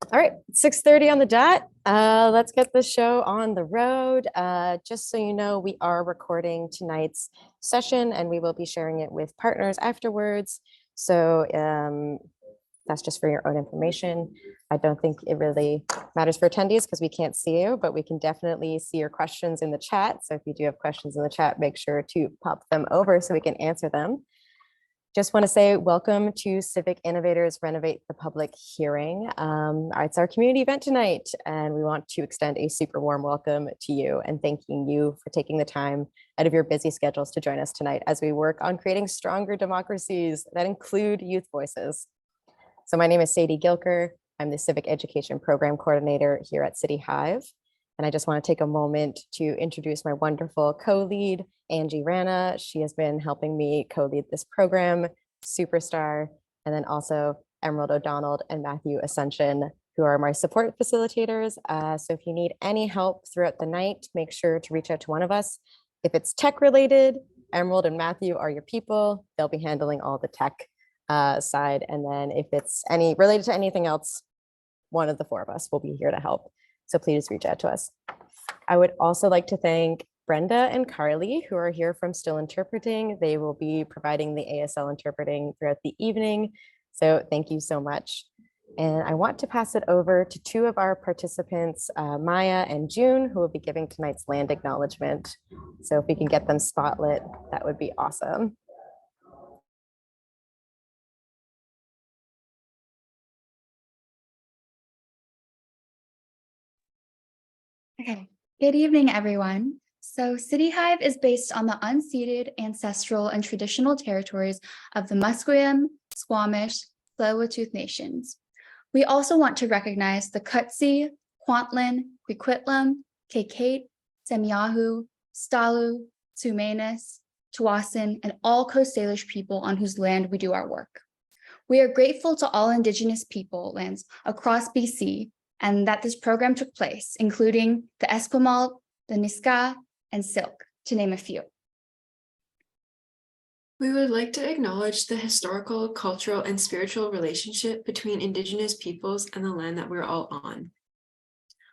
All right, 6:30 on the dot. Let's get the show on the road. Just so you know, we are recording tonight's session and we will be sharing it with partners afterwards. So that's just for your own information. I don't think it really matters for attendees because we can't see you, but we can definitely see your questions in the chat. So if you do have questions in the chat, make sure to pop them over so we can answer them. Just want to say welcome to Civic Innovators Renovate the Public Hearing. It's our community event tonight, and we want to extend a super warm welcome to you and thanking you for taking the time out of your busy schedules to join us tonight as we work on creating stronger democracies that include youth voices. So my name is Sadie Gilker. I'm the Civic Education Program Coordinator here at City Hive. And I just want to take a moment to introduce my wonderful co-lead, Angie Rana. She has been helping me co-lead this program, superstar, and then also Emerald O'Donnell and Matthew Ascension, who are my support facilitators. So if you need any help throughout the night, make sure to reach out to one of us. If it's tech related, Emerald and Matthew are your people. They'll be handling all the tech side. And then if it's related to anything else, one of the four of us will be here to help. So please reach out to us. I would also like to thank Brenda and Carly, who are here from Still Interpreting. They will be providing the ASL interpreting throughout the evening. So thank you so much. And I want to pass it over to two of our participants, Maya and June, who will be giving tonight's land acknowledgement. So if we can get them spotlit, that would be awesome. Okay, good evening, everyone. So City Hive is based on the unceded, ancestral, and traditional territories of the Musqueam, Squamish, Tsleil-Waututh nations. We also want to recognize the Kutsi, Kwantlen, Coquitlam, Kaikate, Semiahmoo, Stalu, Tsumanis, Tawasin, and all Coast Salish people on whose land we do our work. We are grateful to all Indigenous people lands across BC and that this program took place, including the Esquimalt, the Niska, and Silk, to name a few. We would like to acknowledge the historical, cultural, and spiritual relationship between Indigenous peoples and the land that we're all on.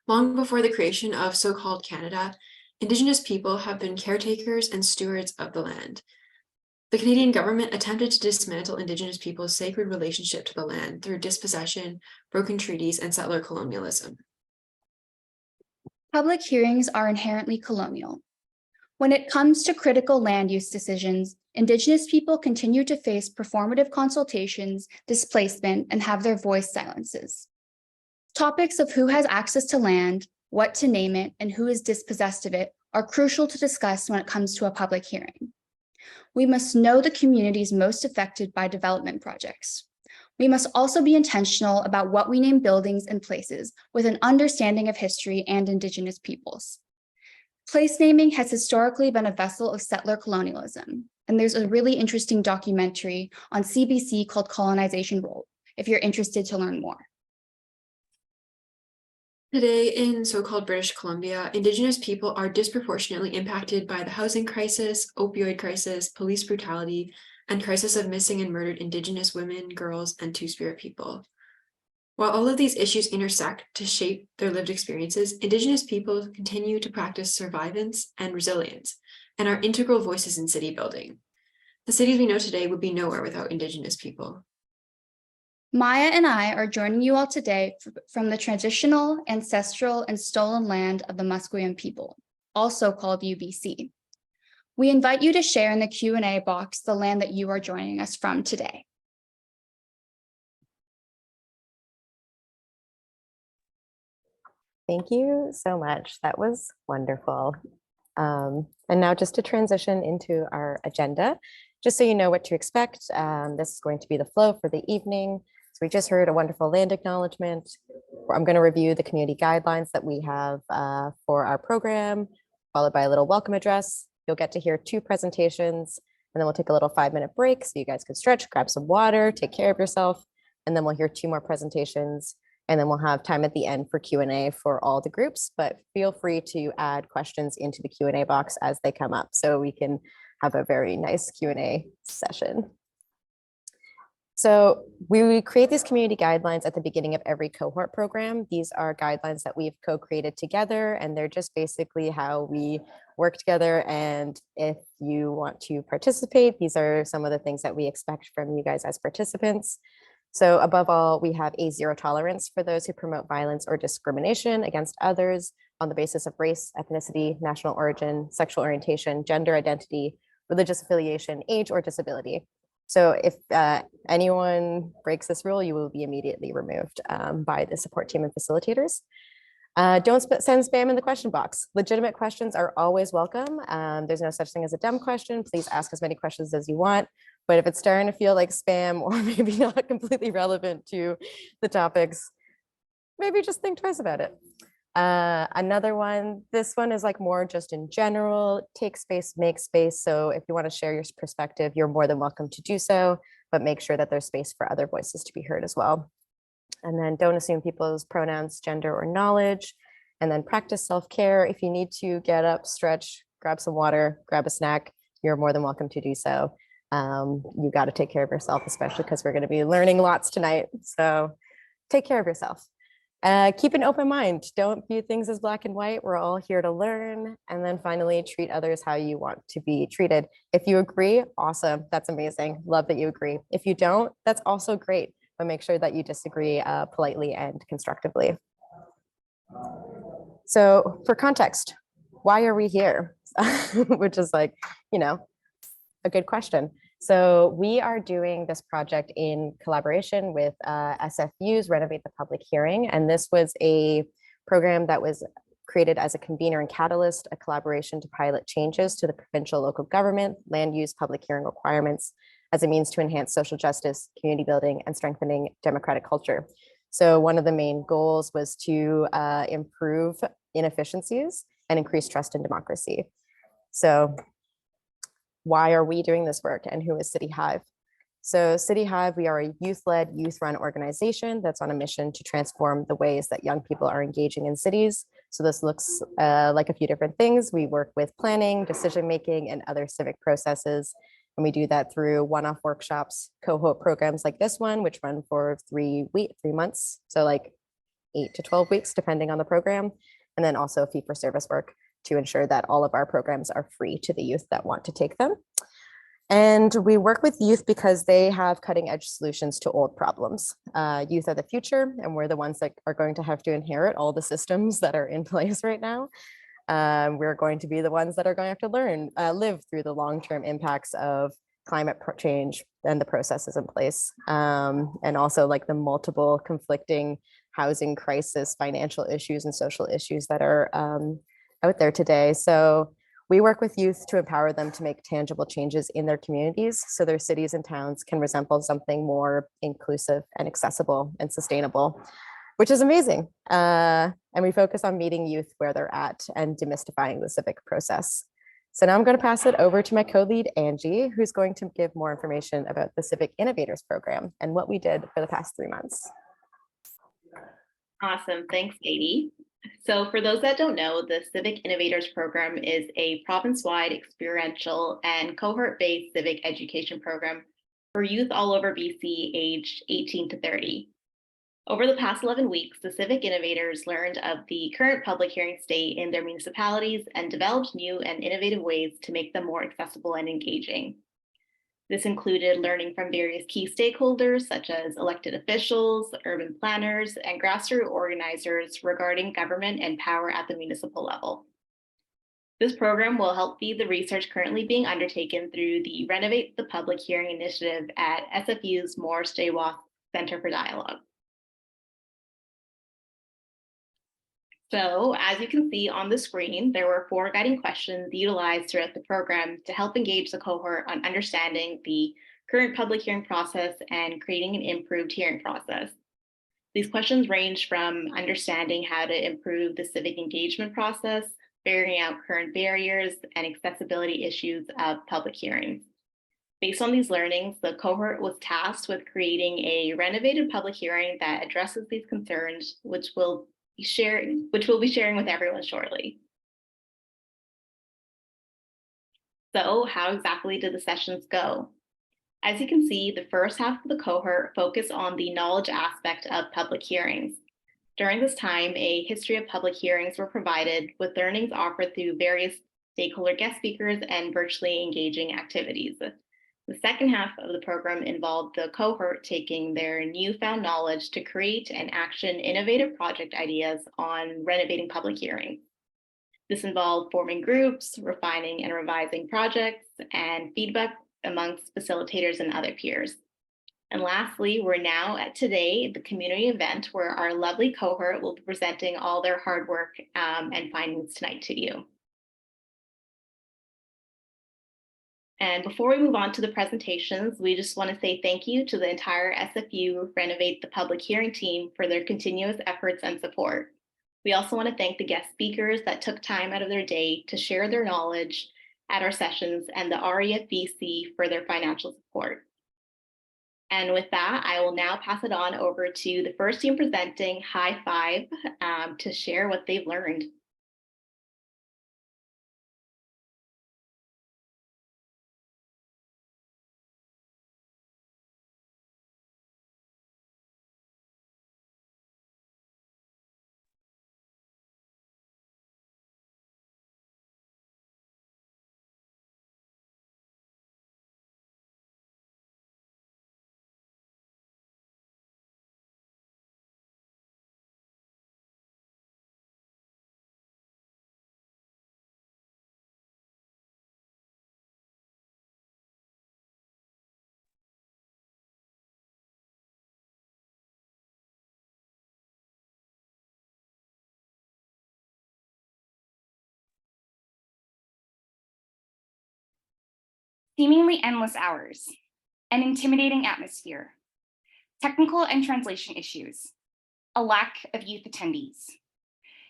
Long before the creation of so-called Canada, Indigenous people have been caretakers and stewards of the land. The Canadian government attempted to dismantle Indigenous people's sacred relationship to the land through dispossession, broken treaties, and settler colonialism. Public hearings are inherently colonial. When it comes to critical land use decisions, Indigenous people continue to face performative consultations, displacement, and have their voice silences. Topics of who has access to land, what to name it, and who is dispossessed of it are crucial to discuss when it comes to a public hearing. We must know the communities most affected by development projects. We must also be intentional about what we name buildings and places with an understanding of history and Indigenous peoples. Place naming has historically been a vessel of settler colonialism, and there's a really interesting documentary on CBC called Colonization Roll, if you're interested to learn more. Today in so-called British Columbia, Indigenous people are disproportionately impacted by the housing crisis, opioid crisis, police brutality, and crisis of missing and murdered Indigenous women, girls, and Two-Spirit people. While all of these issues intersect to shape their lived experiences, Indigenous people continue to practice survivance and resilience and are integral voices in city building. The cities we know today would be nowhere without Indigenous people. Maya and I are joining you all today from the traditional, ancestral, and stolen land of the Musqueam people, also called UBC. We invite you to share in the Q&A box the land that you are joining us from today. Thank you so much. That was wonderful. And now just to transition into our agenda, just so you know what to expect, this is going to be the flow for the evening. So we just heard a wonderful land acknowledgement. I'm going to review the community guidelines that we have for our program, followed by a little welcome address. You'll get to hear two presentations, and then we'll take a little 5-minute break so you guys can stretch, grab some water, take care of yourself, and then we'll hear two more presentations. And then we'll have time at the end for Q&A for all the groups, but feel free to add questions into the Q&A box as they come up so we can have a very nice Q&A session. So we create these community guidelines at the beginning of every cohort program. These are guidelines that we've co-created together, and they're just basically how we work together. And if you want to participate, these are some of the things that we expect from you guys as participants. So above all, we have a zero tolerance for those who promote violence or discrimination against others on the basis of race, ethnicity, national origin, sexual orientation, gender identity, religious affiliation, age, or disability. So if anyone breaks this rule, you will be immediately removed by the support team and facilitators. Don't send spam in the question box. Legitimate questions are always welcome. There's no such thing as a dumb question. Please ask as many questions as you want. But if it's starting to feel like spam or maybe not completely relevant to the topics, maybe just think twice about it. Another one, this one is like more just in general, take space, make space. So if you want to share your perspective, you're more than welcome to do so, but make sure that there's space for other voices to be heard as well. And then don't assume people's pronouns, gender, or knowledge. And then practice self-care. If you need to get up, stretch, grab some water, grab a snack, you're more than welcome to do so. You got to take care of yourself, especially because we're going to be learning lots tonight. So take care of yourself. Keep an open mind. Don't view things as black and white. We're all here to learn. And then finally, treat others how you want to be treated. If you agree, awesome. That's amazing. Love that you agree. If you don't, that's also great. But make sure that you disagree politely and constructively. So for context, why are we here? Which is like, you know, a good question. So we are doing this project in collaboration with SFU's Renovate the Public Hearing. And this was a program that was created as a convener and catalyst, a collaboration to pilot changes to the provincial local government, land use, public hearing requirements as a means to enhance social justice, community building, and strengthening democratic culture. So one of the main goals was to improve inefficiencies and increase trust in democracy. So why are we doing this work and who is City Hive? So City Hive, we are a youth-led, youth-run organization that's on a mission to transform the ways that young people are engaging in cities. So this looks like a few different things. We work with planning, decision-making, and other civic processes. And we do that through one-off workshops, cohort programs like this one, which run for 3 months. So like 8 to 12 weeks, depending on the program. And then also fee-for-service work to ensure that all of our programs are free to the youth that want to take them. And we work with youth because they have cutting edge solutions to old problems. Youth are the future, and we're the ones that are going to have to inherit all the systems that are in place right now. We're going to be the ones that are going to have to live through the long-term impacts of climate change and the processes in place. And also like the multiple conflicting housing crisis, financial issues, and social issues that are out there today. So we work with youth to empower them to make tangible changes in their communities so their cities and towns can resemble something more inclusive and accessible and sustainable, which is amazing. And we focus on meeting youth where they're at and demystifying the civic process. So now I'm going to pass it over to my co-lead, Angie, who's going to give more information about the Civic Innovators program and what we did for the past 3 months. Awesome. Thanks, Katie. So for those that don't know, the Civic Innovators program is a province-wide experiential and cohort-based civic education program for youth all over BC aged 18 to 30. Over the past 11 weeks, the Civic Innovators learned of the current public hearing state in their municipalities and developed new and innovative ways to make them more accessible and engaging. This included learning from various key stakeholders, such as elected officials, urban planners, and grassroots organizers regarding government and power at the municipal level. This program will help feed the research currently being undertaken through the Renovate the Public Hearing initiative at SFU's Morris J. Waugh Center for Dialogue. So as you can see on the screen, there were 4 guiding questions utilized throughout the program to help engage the cohort on understanding the current public hearing process and creating an improved hearing process. These questions range from understanding how to improve the civic engagement process, figuring out current barriers and accessibility issues of public hearings. Based on these learnings, the cohort was tasked with creating a renovated public hearing that addresses these concerns, which we'll be sharing with everyone shortly. So how exactly did the sessions go? As you can see, the first half of the cohort focused on the knowledge aspect of public hearings. During this time, a history of public hearings were provided, with learnings offered through various stakeholder guest speakers and virtually engaging activities. The second half of the program involved the cohort taking their newfound knowledge to create and action innovative project ideas on renovating public hearings. This involved forming groups, refining and revising projects, and feedback amongst facilitators and other peers. And lastly, we're now at today, the community event, where our lovely cohort will be presenting all their hard work and findings tonight to you. And before we move on to the presentations, we just want to say thank you to the entire SFU Renovate the Public Hearing team for their continuous efforts and support. We also want to thank the guest speakers that took time out of their day to share their knowledge at our sessions, and the REFBC for their financial support. And with that, I will now pass it on over to the first team presenting, High Five, to share what they've learned. Seemingly endless hours, an intimidating atmosphere, technical and translation issues, a lack of youth attendees.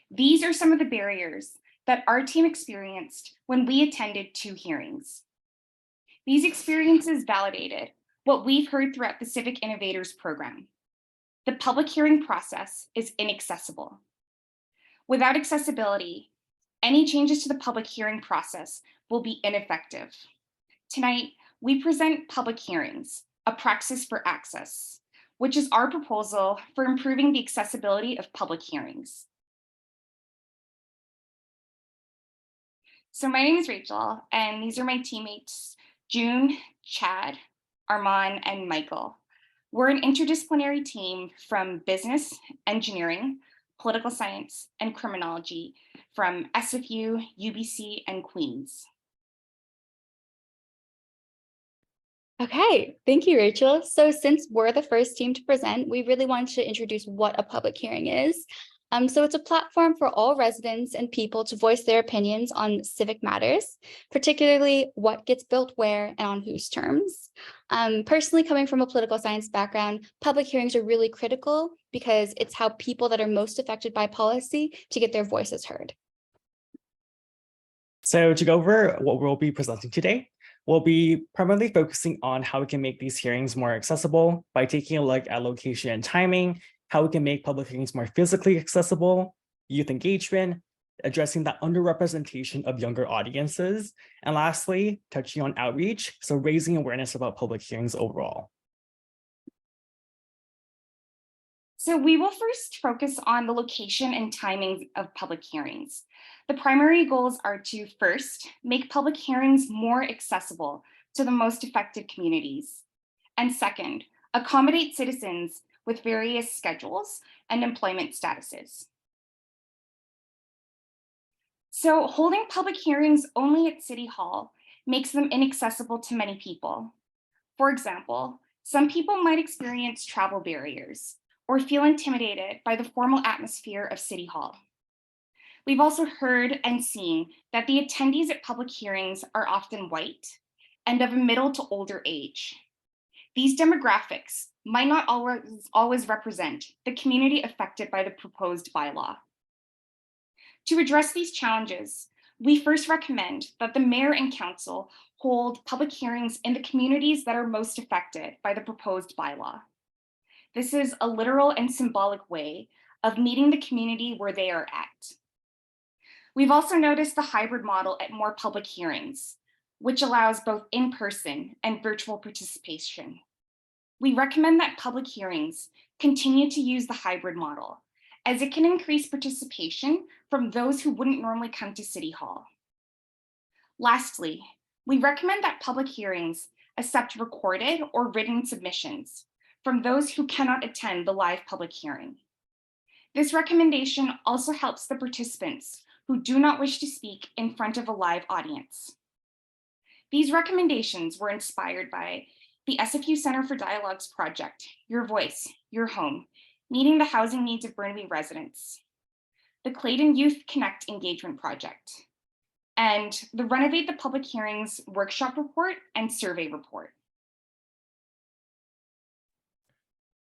These are some of the barriers that our team experienced when we attended 2 hearings. These experiences validated what we've heard throughout the Civic Innovators program. The public hearing process is inaccessible. Without accessibility, any changes to the public hearing process will be ineffective. Tonight, we present public hearings, a praxis for access, which is our proposal for improving the accessibility of public hearings. So my name is Rachel, and these are my teammates, June, Chad, Armand, and Michael. We're an interdisciplinary team from business, engineering, political science, and criminology from SFU, UBC, and Queens. Okay, thank you, Rachel. So since we're the first team to present, we really want to introduce what a public hearing is. So it's a platform for all residents and people to voice their opinions on civic matters, particularly what gets built where and on whose terms. Personally, coming from a political science background, public hearings are really critical because it's how people that are most affected by policy to get their voices heard. So to go over what we'll be presenting today, we'll be primarily focusing on how we can make these hearings more accessible by taking a look at location and timing, how we can make public hearings more physically accessible, youth engagement, addressing the underrepresentation of younger audiences, and lastly, touching on outreach, so raising awareness about public hearings overall. So we will first focus on the location and timings of public hearings. The primary goals are to first, make public hearings more accessible to the most affected communities. And second, accommodate citizens with various schedules and employment statuses. So holding public hearings only at City Hall makes them inaccessible to many people. For example, some people might experience travel barriers or feel intimidated by the formal atmosphere of City Hall. We've also heard and seen that the attendees at public hearings are often white and of a middle to older age. These demographics might not always represent the community affected by the proposed bylaw. To address these challenges, we first recommend that the mayor and council hold public hearings in the communities that are most affected by the proposed bylaw. This is a literal and symbolic way of meeting the community where they are at. We've also noticed the hybrid model at more public hearings, which allows both in-person and virtual participation. We recommend that public hearings continue to use the hybrid model, as it can increase participation from those who wouldn't normally come to City Hall. Lastly, we recommend that public hearings accept recorded or written submissions from those who cannot attend the live public hearing. This recommendation also helps the participants who do not wish to speak in front of a live audience. These recommendations were inspired by the SFU Center for Dialogues project, Your Voice, Your Home, Meeting the Housing Needs of Burnaby Residents, the Clayton Youth Connect Engagement Project, and the Renovate the Public Hearings Workshop Report and Survey Report.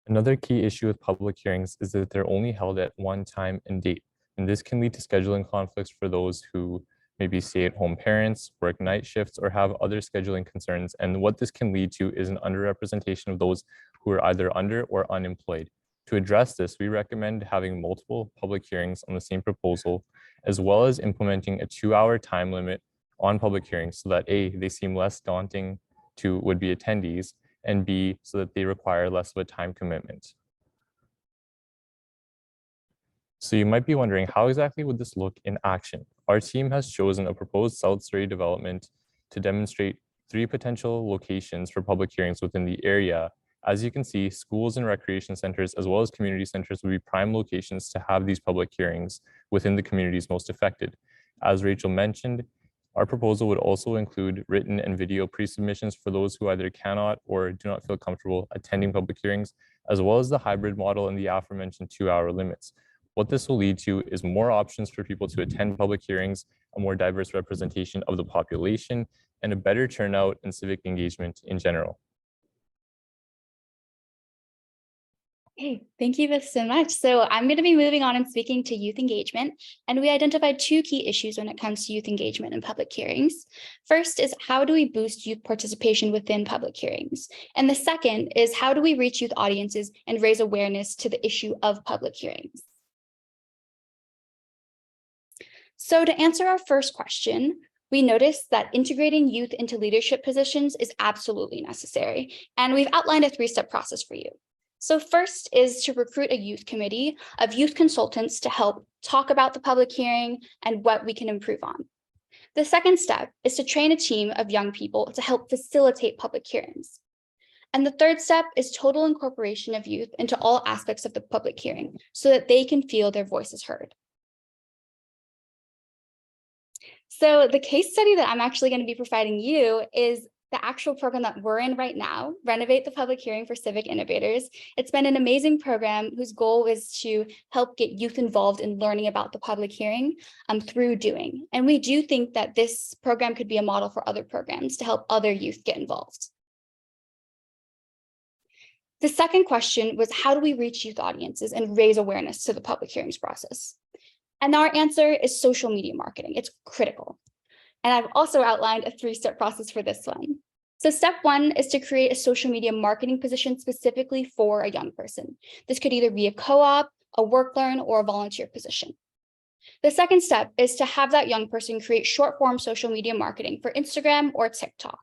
Another key issue with public hearings is that they're only held at one time and date, and this can lead to scheduling conflicts for those who maybe stay-at-home parents, work night shifts, or have other scheduling concerns. And what this can lead to is an underrepresentation of those who are either under or unemployed. To address this, we recommend having multiple public hearings on the same proposal, as well as implementing a 2-hour time limit on public hearings so that A, they seem less daunting to would-be attendees, and B, so that they require less of a time commitment. So you might be wondering, how exactly would this look in action? Our team has chosen a proposed South Surrey development to demonstrate 3 potential locations for public hearings within the area. As you can see, schools and recreation centers, as well as community centers, would be prime locations to have these public hearings within the communities most affected. As Rachel mentioned, our proposal would also include written and video pre-submissions for those who either cannot or do not feel comfortable attending public hearings, as well as the hybrid model and the aforementioned 2-hour limits. What this will lead to is more options for people to attend public hearings, a more diverse representation of the population, and a better turnout and civic engagement in general. Okay, thank you both so much. So I'm going to be moving on and speaking to youth engagement, and we identified 2 key issues when it comes to youth engagement in public hearings. First is, how do we boost youth participation within public hearings? And the second is, how do we reach youth audiences and raise awareness to the issue of public hearings? So to answer our first question, we noticed that integrating youth into leadership positions is absolutely necessary, and we've outlined a 3-step process for you. So first is to recruit a youth committee of youth consultants to help talk about the public hearing and what we can improve on. The second step is to train a team of young people to help facilitate public hearings. And the third step is total incorporation of youth into all aspects of the public hearing so that they can feel their voices heard. So the case study that I'm actually going to be providing you is the actual program that we're in right now, Renovate the Public Hearing for Civic Innovators. It's been an amazing program whose goal is to help get youth involved in learning about the public hearing through doing. And we do think that this program could be a model for other programs to help other youth get involved. The second question was, how do we reach youth audiences and raise awareness to the public hearings process? And our answer is social media marketing. It's critical. And I've also outlined a 3-step process for this one. So step 1 is to create a social media marketing position specifically for a young person. This could either be a co-op, a work learn, or a volunteer position. The second step is to have that young person create short form social media marketing for Instagram or TikTok.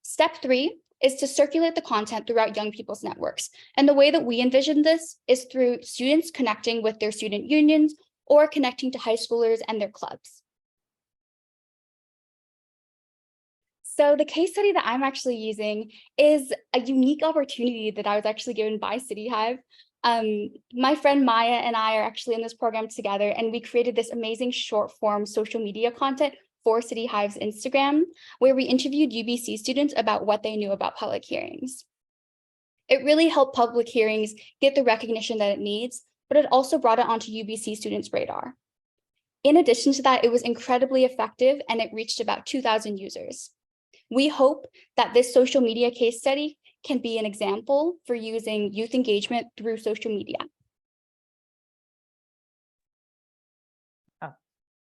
Step 3 is to circulate the content throughout young people's networks. And the way that we envision this is through students connecting with their student unions or connecting to high schoolers and their clubs. So the case study that I'm actually using is a unique opportunity that I was actually given by City Hive. My friend Maya and I are actually in this program together, and we created this amazing short form social media content for City Hive's Instagram, where we interviewed UBC students about what they knew about public hearings. It really helped public hearings get the recognition that it needs, but it also brought it onto UBC students' radar. In addition to that, it was incredibly effective, and it reached about 2,000 users. We hope that this social media case study can be an example for using youth engagement through social media.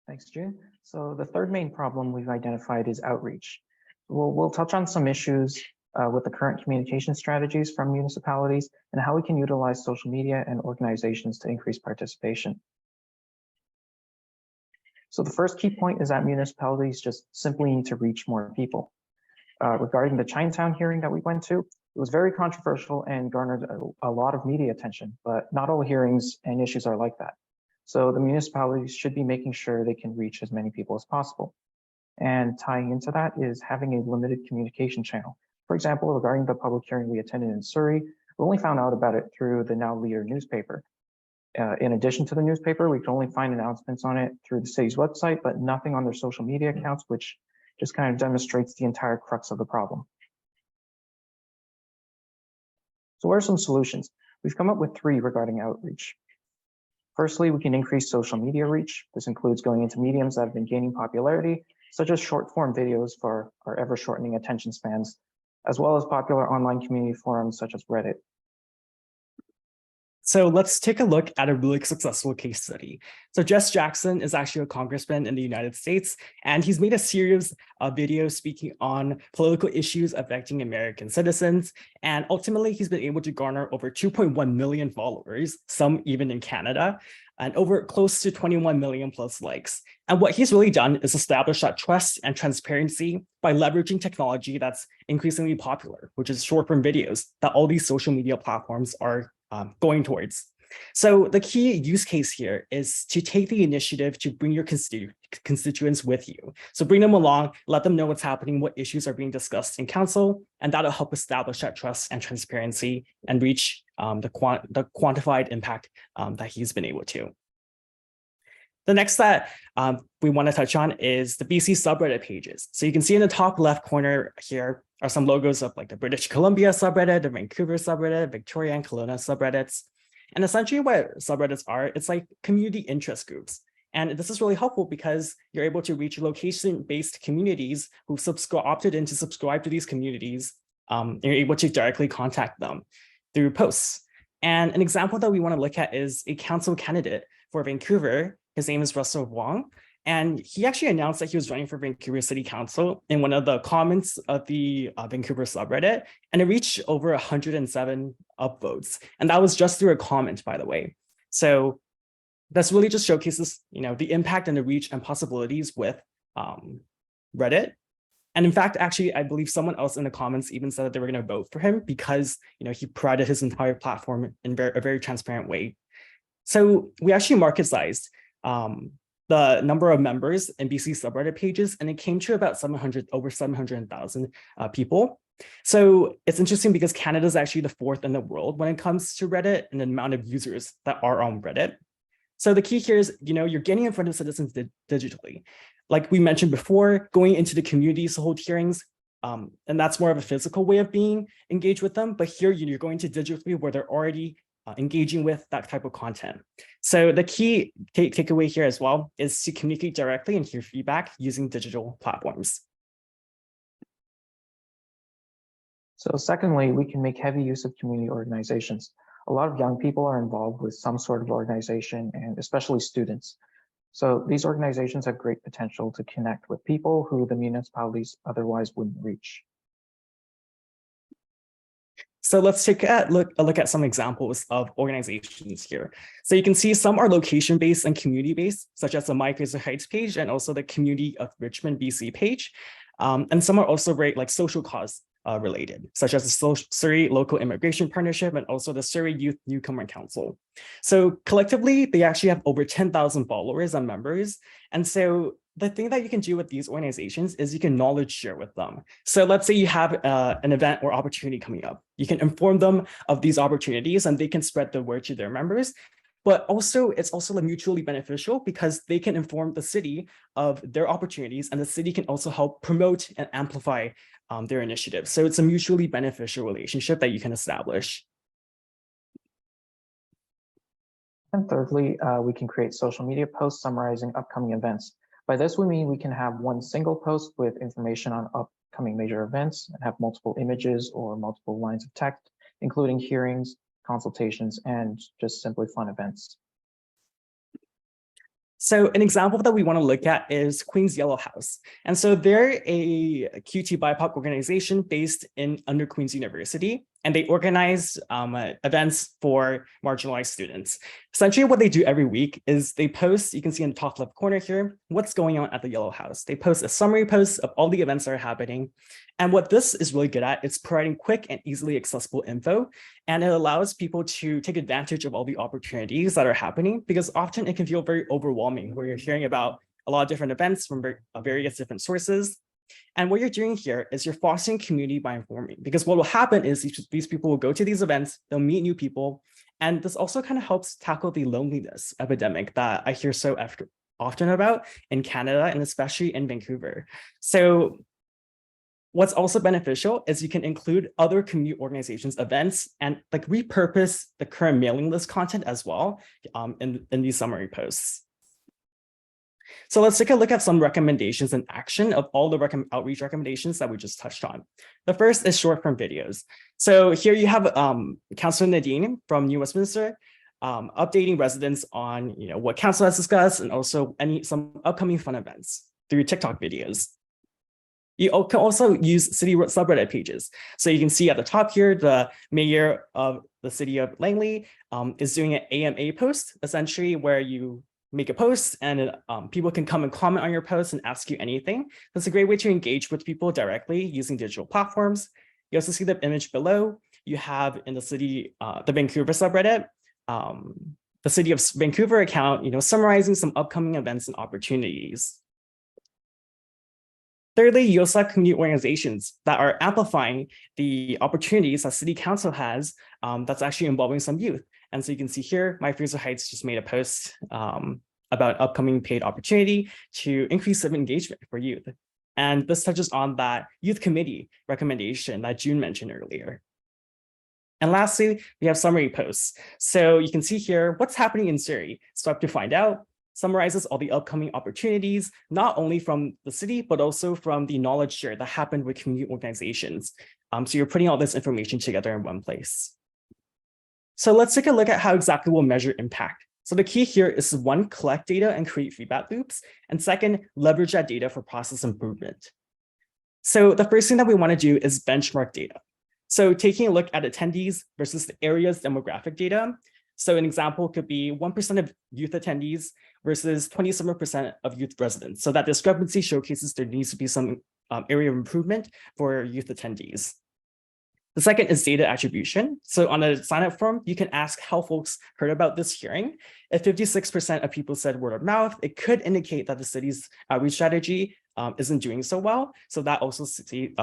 Thanks, June. So the third main problem we've identified is outreach. We'll touch on some issues with the current communication strategies from municipalities and how we can utilize social media and organizations to increase participation. So the first key point is that municipalities just simply need to reach more people. Regarding the Chinatown hearing that we went to, it was very controversial and garnered a lot of media attention, but not all hearings and issues are like that. So the municipalities should be making sure they can reach as many people as possible. And tying into that is having a limited communication channel. For example, regarding the public hearing we attended in Surrey, we only found out about it through the Now Leader newspaper. In addition to the newspaper, we can only find announcements on it through the city's website, but nothing on their social media accounts, which just kind of demonstrates the entire crux of the problem. So what are some solutions? We've come up with 3 regarding outreach. Firstly, we can increase social media reach. This includes going into mediums that have been gaining popularity, such as short form videos for our ever shortening attention spans, as well as popular online community forums such as Reddit. So let's take a look at a really successful case study. So Jess Jackson is actually a congressman in the United States, and he's made a series of videos speaking on political issues affecting American citizens. And ultimately, he's been able to garner over 2.1 million followers, some even in Canada, and over close to 21 million plus likes. And what he's really done is establish that trust and transparency by leveraging technology that's increasingly popular, which is short-form videos that all these social media platforms are going towards. So the key use case here is to take the initiative to bring your constituents with you. So bring them along, let them know what's happening, what issues are being discussed in council, and that'll help establish that trust and transparency and reach the quantified impact that he's been able to. The next that we want to touch on is the BC subreddit pages. So you can see in the top left corner here are some logos of like the British Columbia subreddit, the Vancouver subreddit, Victoria and Kelowna subreddits. And essentially what subreddits are, it's like community interest groups. And this is really helpful because you're able to reach location-based communities who opted in to subscribe to these communities. And you're able to directly contact them through posts. And an example that we want to look at is a council candidate for Vancouver. His name is Russell Wong. And he actually announced that he was running for Vancouver City Council in one of the comments of the Vancouver subreddit, and it reached over 107 upvotes. And that was just through a comment, by the way. So this really just showcases, the impact and the reach and possibilities with Reddit. And in fact, actually, I believe someone else in the comments even said that they were going to vote for him because, he provided his entire platform in a very transparent way. So we actually market sized the number of members in BC subreddit pages, and it came to about over 700,000 people. So it's interesting because Canada is actually the 4th in the world when it comes to Reddit and the amount of users that are on Reddit. So the key here is, you're getting in front of citizens digitally. Like we mentioned before, going into the communities to hold hearings, and that's more of a physical way of being engaged with them. But here you're going to digitally where they're already engaging with that type of content. So the key takeaway here as well is to communicate directly and hear feedback using digital platforms. So secondly, we can make heavy use of community organizations. A lot of young people are involved with some sort of organization, and especially students. So these organizations have great potential to connect with people who the municipalities otherwise wouldn't reach. So let's take a look at some examples of organizations here. So you can see some are location-based and community-based, such as the My Fraser Heights page and also the Community of Richmond, BC page. And some are also very social cause related, such as the Surrey Local Immigration Partnership and also the Surrey Youth Newcomer Council. So collectively, they actually have over 10,000 followers and members. And so the thing that you can do with these organizations is you can knowledge share with them. So let's say you have an event or opportunity coming up. You can inform them of these opportunities and they can spread the word to their members. But also, it's also mutually beneficial because they can inform the city of their opportunities and the city can also help promote and amplify their initiatives. So it's a mutually beneficial relationship that you can establish. And thirdly, we can create social media posts summarizing upcoming events. By this, we mean we can have one single post with information on upcoming major events and have multiple images or multiple lines of text, including hearings, consultations, and just simply fun events. So an example that we want to look at is Queen's Yellow House. And so they're a QT BIPOC organization based under Queen's University. and they organize events for marginalized students. Essentially, what they do every week is they post, you can see in the top left corner here, what's going on at the Yellow House. They post a summary post of all the events that are happening. And what this is really good at is providing quick and easily accessible info. And it allows people to take advantage of all the opportunities that are happening, because often it can feel very overwhelming where you're hearing about a lot of different events from various different sources. And what you're doing here is you're fostering community by informing, because what will happen is these people will go to these events, they'll meet new people. And this also kind of helps tackle the loneliness epidemic that I hear so often about in Canada, and especially in Vancouver. So what's also beneficial is you can include other community organizations events and like repurpose the current mailing list content as well in these summary posts. So let's take a look at some recommendations and action of all the outreach recommendations that we just touched on. The first is short form videos. So here you have Councillor Nadine from New Westminster updating residents on what council has discussed, and also some upcoming fun events through TikTok videos. You can also use city subreddit pages. So you can see at the top here, the mayor of the city of Langley is doing an AMA post, essentially where you make a post and people can come and comment on your post and ask you anything. That's a great way to engage with people directly using digital platforms. You also see the image below. You have in the city, the Vancouver subreddit, the City of Vancouver account, summarizing some upcoming events and opportunities. Thirdly, you also have community organizations that are amplifying the opportunities that City Council has that's actually involving some youth. And so you can see here, My Fraser Heights just made a post about upcoming paid opportunity to increase civic engagement for youth. And this touches on that youth committee recommendation that June mentioned earlier. And lastly, we have summary posts. So you can see here what's happening in Surrey. Swipe to find out, summarizes all the upcoming opportunities, not only from the city, but also from the knowledge share that happened with community organizations. So you're putting all this information together in one place. So let's take a look at how exactly we'll measure impact. So the key here is to, one, collect data and create feedback loops, and second, leverage that data for process improvement. So the first thing that we want to do is benchmark data. So taking a look at attendees versus the area's demographic data. So an example could be 1% of youth attendees versus 27% of youth residents. So that discrepancy showcases there needs to be some area of improvement for youth attendees. The second is data attribution. So on a sign-up form, you can ask how folks heard about this hearing. If 56% of people said word of mouth, it could indicate that the city's outreach strategy isn't doing so well. So that also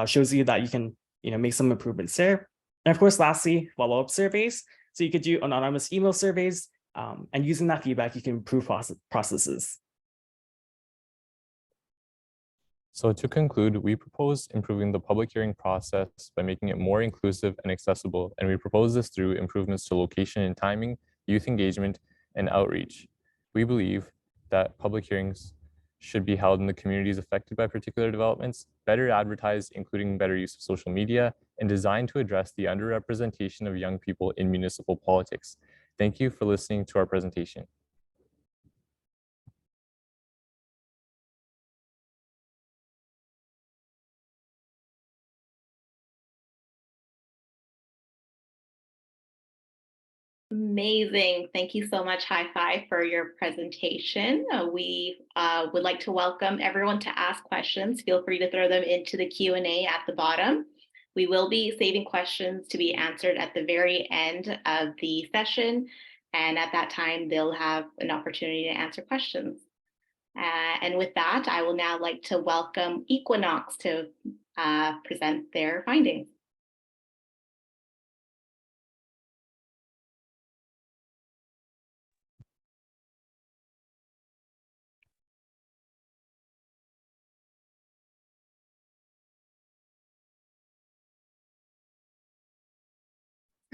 shows you that you can make some improvements there. And of course, lastly, follow-up surveys. So you could do anonymous email surveys, and using that feedback, you can improve processes. So to conclude, we propose improving the public hearing process by making it more inclusive and accessible, and we propose this through improvements to location and timing, youth engagement, and outreach. We believe that public hearings should be held in the communities affected by particular developments, better advertised, including better use of social media, and designed to address the underrepresentation of young people in municipal politics. Thank you for listening to our presentation. Amazing. Thank you so much, High Five, for your presentation. We would like to welcome everyone to ask questions. Feel free to throw them into the Q&A at the bottom. We will be saving questions to be answered at the very end of the session. And at that time, they'll have an opportunity to answer questions. And with that, I will now like to welcome Equinox to present their findings.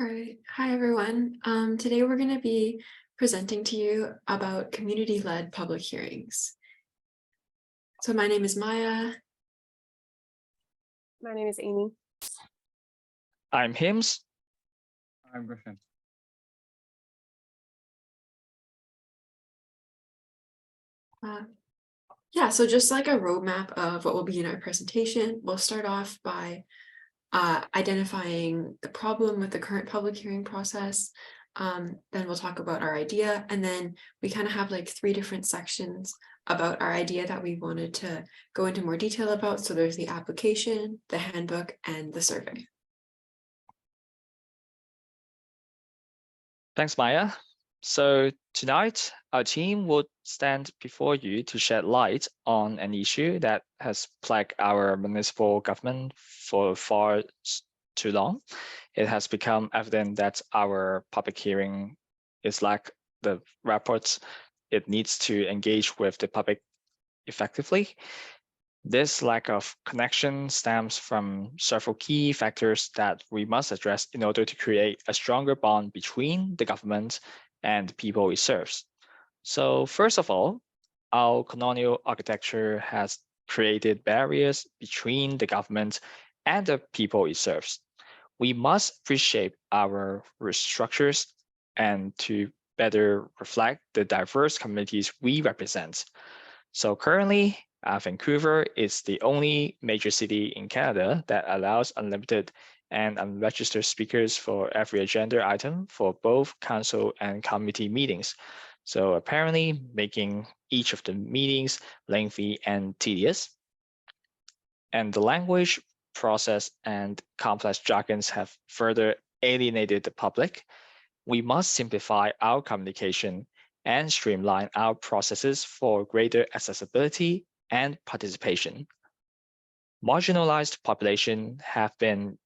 All right. Hi, everyone. Today we're going to be presenting to you about community-led public hearings. So my name is Maya. My name is Amy. I'm Hims. I'm Griffin. Yeah, so just like a roadmap of what will be in our presentation, we'll start off by identifying the problem with the current public hearing process. Then we'll talk about our idea, and then we kind of have like 3 different sections about our idea that we wanted to go into more detail about. So there's the application, the handbook, and the survey. Thanks, Maya. So tonight, our team will stand before you to shed light on an issue that has plagued our municipal government for far too long. It has become evident that our public hearing is like the reports. It needs to engage with the public effectively. This lack of connection stems from several key factors that we must address in order to create a stronger bond between the government and the people it serves. So first of all, our colonial architecture has created barriers between the government and the people it serves. We must reshape our structures and to better reflect the diverse communities we represent. So currently, Vancouver is the only major city in Canada that allows unlimited and unregistered speakers for every agenda item for both council and committee meetings. So apparently making each of the meetings lengthy and tedious. And the language, process, and complex jargons have further alienated the public. We must simplify our communication and streamline our processes for greater accessibility and participation. Marginalized population have been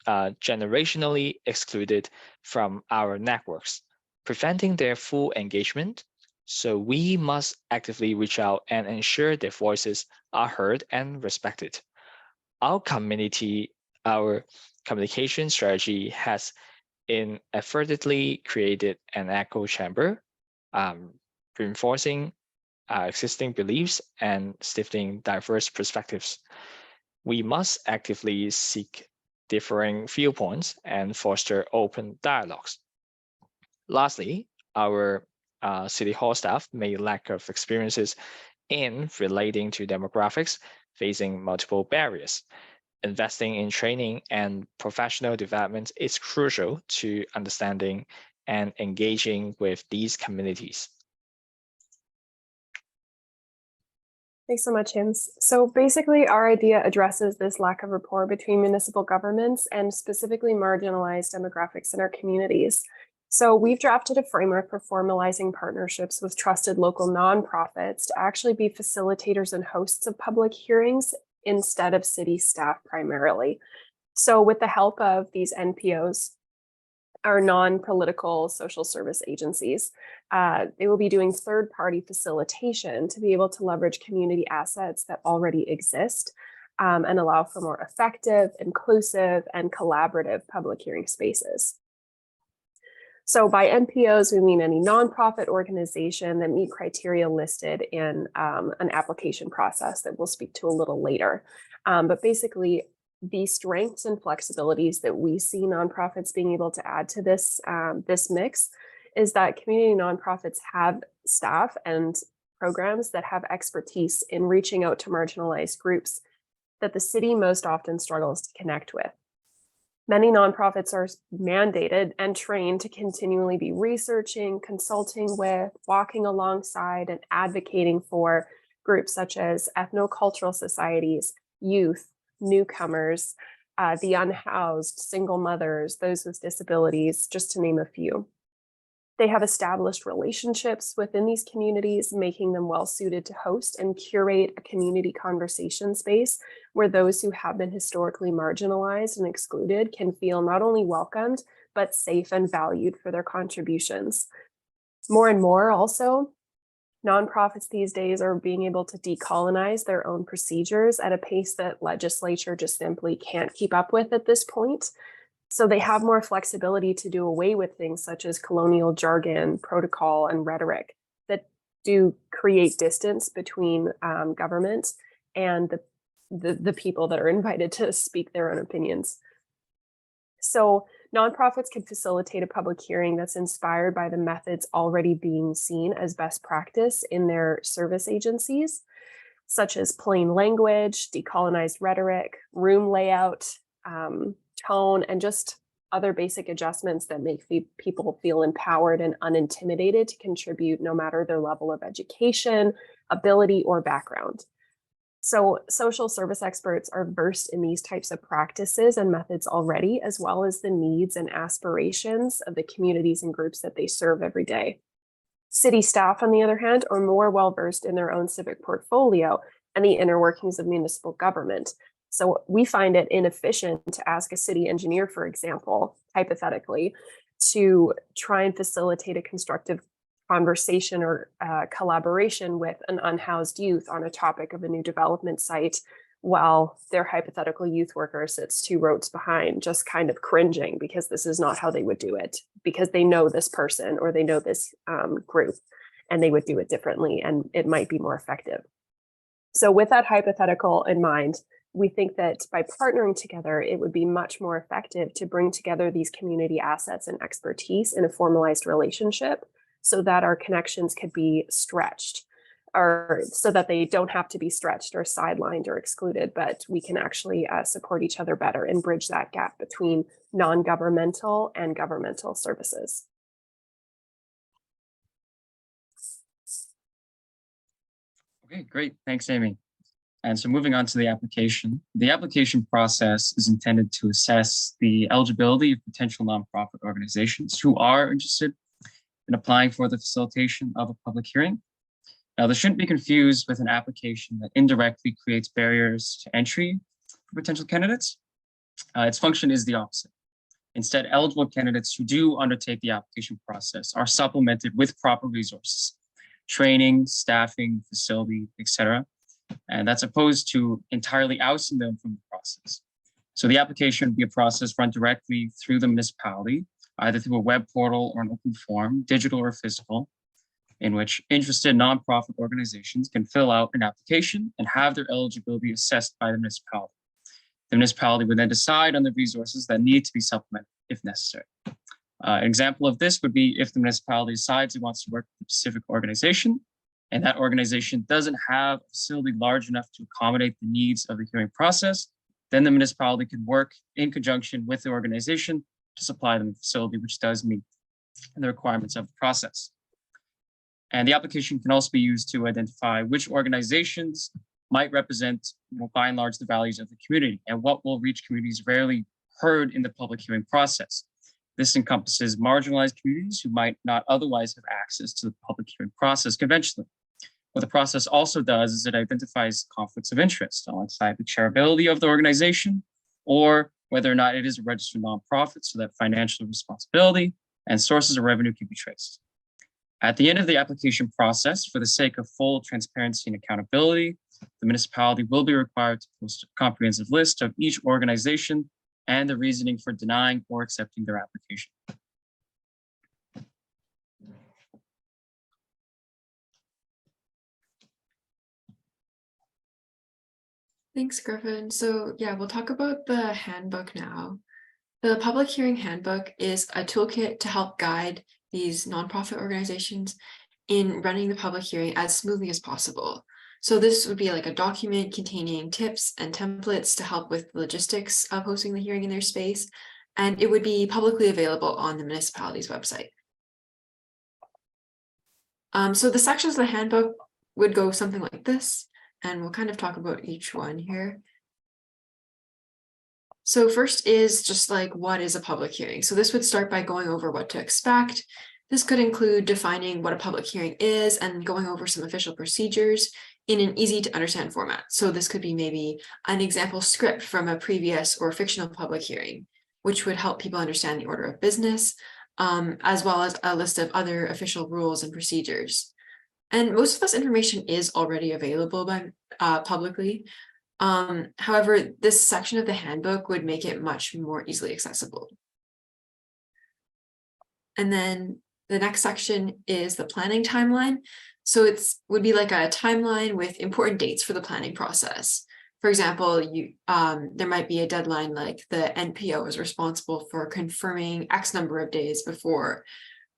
generationally excluded from our networks, preventing their full engagement. So we must actively reach out and ensure their voices are heard and respected. Our communication strategy has inadvertently created an echo chamber, reinforcing existing beliefs and stifling diverse perspectives. We must actively seek differing viewpoints and foster open dialogues. Lastly, our City Hall staff may lack of experiences in relating to demographics facing multiple barriers. Investing in training and professional development is crucial to understanding and engaging with these communities. Thanks so much, Hims. So basically, our idea addresses this lack of rapport between municipal governments and specifically marginalized demographics in our communities. So we've drafted a framework for formalizing partnerships with trusted local nonprofits to actually be facilitators and hosts of public hearings instead of city staff primarily. So with the help of these NPOs, our non-political social service agencies, they will be doing third-party facilitation to be able to leverage community assets that already exist and allow for more effective, inclusive, and collaborative public hearing spaces. So by NPOs, we mean any nonprofit organization that meet criteria listed in an application process that we'll speak to a little later. But basically, the strengths and flexibilities that we see nonprofits being able to add to this, this mix is that community nonprofits have staff and programs that have expertise in reaching out to marginalized groups that the city most often struggles to connect with. Many nonprofits are mandated and trained to continually be researching, consulting with, walking alongside, and advocating for groups such as ethnocultural societies, youth, newcomers, the unhoused, single mothers, those with disabilities, just to name a few. They have established relationships within these communities, making them well suited to host and curate a community conversation space where those who have been historically marginalized and excluded can feel not only welcomed, but safe and valued for their contributions. More and more also, nonprofits these days are being able to decolonize their own procedures at a pace that legislature just simply can't keep up with at this point. So they have more flexibility to do away with things such as colonial jargon, protocol, and rhetoric that do create distance between government and the people that are invited to speak their own opinions. So nonprofits can facilitate a public hearing that's inspired by the methods already being seen as best practice in their service agencies. such as plain language, decolonized rhetoric, room layout, tone, and just other basic adjustments that make people feel empowered and unintimidated to contribute no matter their level of education, ability, or background. So social service experts are versed in these types of practices and methods already, as well as the needs and aspirations of the communities and groups that they serve every day. City staff, on the other hand, are more well-versed in their own civic portfolio and the inner workings of municipal government. So we find it inefficient to ask a city engineer, for example, hypothetically, to try and facilitate a constructive conversation or collaboration with an unhoused youth on a topic of a new development site, while their hypothetical youth worker sits 2 rows behind, just kind of cringing because this is not how they would do it, because they know this person or they know this group and they would do it differently and it might be more effective. So with that hypothetical in mind, we think that by partnering together, it would be much more effective to bring together these community assets and expertise in a formalized relationship so that our connections could be stretched, or so that they don't have to be stretched or sidelined or excluded, but we can actually support each other better and bridge that gap between non-governmental and governmental services. Okay, great. Thanks, Amy. And so moving on to the application process is intended to assess the eligibility of potential nonprofit organizations who are interested in applying for the facilitation of a public hearing. Now, this shouldn't be confused with an application that indirectly creates barriers to entry for potential candidates. Its function is the opposite. Instead, eligible candidates who do undertake the application process are supplemented with proper resources, training, staffing, facility, etc. And that's opposed to entirely ousting them from the process. So the application would be a process run directly through the municipality, either through a web portal or an open form, digital or physical, in which interested nonprofit organizations can fill out an application and have their eligibility assessed by the municipality. The municipality would then decide on the resources that need to be supplemented if necessary. An example of this would be if the municipality decides it wants to work with a specific organization, and that organization doesn't have a facility large enough to accommodate the needs of the hearing process, then the municipality could work in conjunction with the organization to supply them a facility which does meet the requirements of the process. And the application can also be used to identify which organizations might represent, by and large, the values of the community and what will reach communities rarely heard in the public hearing process. This encompasses marginalized communities who might not otherwise have access to the public hearing process conventionally. What the process also does is it identifies conflicts of interest alongside the chairability of the organization, or whether or not it is a registered nonprofit, so that financial responsibility and sources of revenue can be traced. At the end of the application process, for the sake of full transparency and accountability, the municipality will be required to post a comprehensive list of each organization and the reasoning for denying or accepting their application. Thanks, Griffin. So yeah, we'll talk about the handbook now. The public hearing handbook is a toolkit to help guide these nonprofit organizations in running the public hearing as smoothly as possible. So this would be like a document containing tips and templates to help with the logistics of hosting the hearing in their space, and it would be publicly available on the municipality's website. So the sections of the handbook would go something like this, and we'll kind of talk about each one here. So first is just like, what is a public hearing? So this would start by going over what to expect. This could include defining what a public hearing is and going over some official procedures in an easy to understand format. So this could be maybe an example script from a previous or fictional public hearing, which would help people understand the order of business, as well as a list of other official rules and procedures. And most of this information is already available by publicly. However, this section of the handbook would make it much more easily accessible. And then the next section is the planning timeline. So it's would be like a timeline with important dates for the planning process. For example, there might be a deadline like the NPO is responsible for confirming X number of days before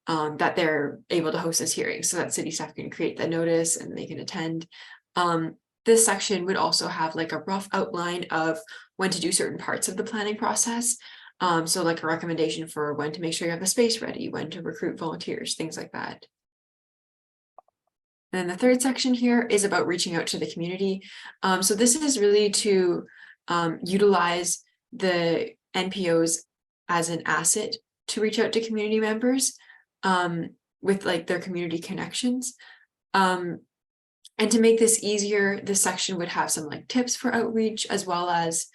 that they're able to host this hearing, so that city staff can create the notice and they can attend. this section would also have like a rough outline of when to do certain parts of the planning process. So like a recommendation for when to make sure you have the space ready, when to recruit volunteers, things like that. And the third section here is about reaching out to the community. So this is really to utilize the NPOs as an asset to reach out to community members with like their community connections. And to make this easier, this section would have some like tips for outreach, as well as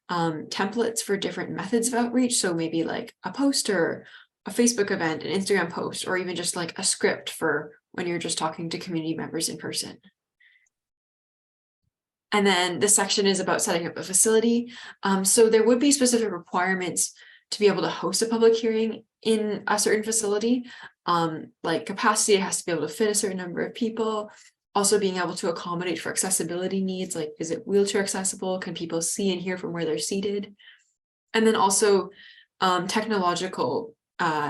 templates for different methods of outreach. So maybe like a poster, a Facebook event, an Instagram post, or even just like a script for when you're just talking to community members in person. And then this section is about setting up a facility. So there would be specific requirements to be able to host a public hearing in a certain facility. Like capacity, it has to be able to fit a certain number of people. Also being able to accommodate for accessibility needs, like is it wheelchair accessible? Can people see and hear from where they're seated? And then also technological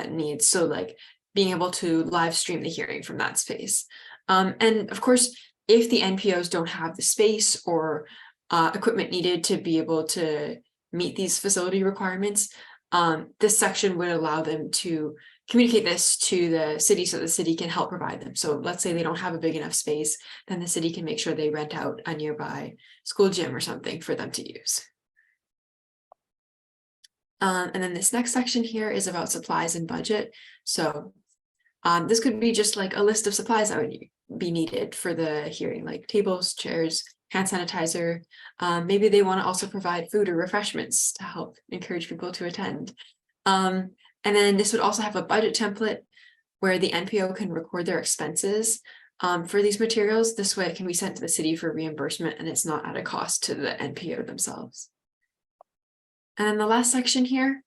needs. So like being able to live stream the hearing from that space. And of course, if the NPOs don't have the space or equipment needed to be able to meet these facility requirements, this section would allow them to communicate this to the city so the city can help provide them. So let's say they don't have a big enough space, then the city can make sure they rent out a nearby school gym or something for them to use. And then this next section here is about supplies and budget. So this could be just like a list of supplies that would be needed for the hearing, like tables, chairs, hand sanitizer. Maybe they want to also provide food or refreshments to help encourage people to attend. And then this would also have a budget template where the NPO can record their expenses for these materials. This way it can be sent to the city for reimbursement and it's not at a cost to the NPO themselves. And then the last section here,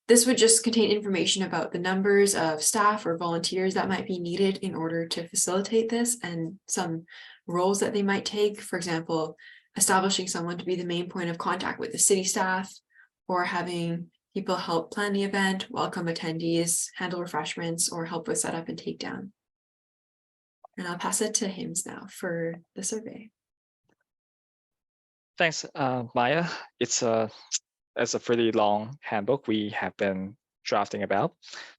this would just contain information about the numbers of staff or volunteers that might be needed in order to facilitate this and some roles that they might take. For example, establishing someone to be the main point of contact with the city staff, or having people help plan the event, welcome attendees, handle refreshments, or help with setup and takedown. And I'll pass it to Hims now for the survey. Thanks, Maya. It's a pretty long handbook we have been drafting about.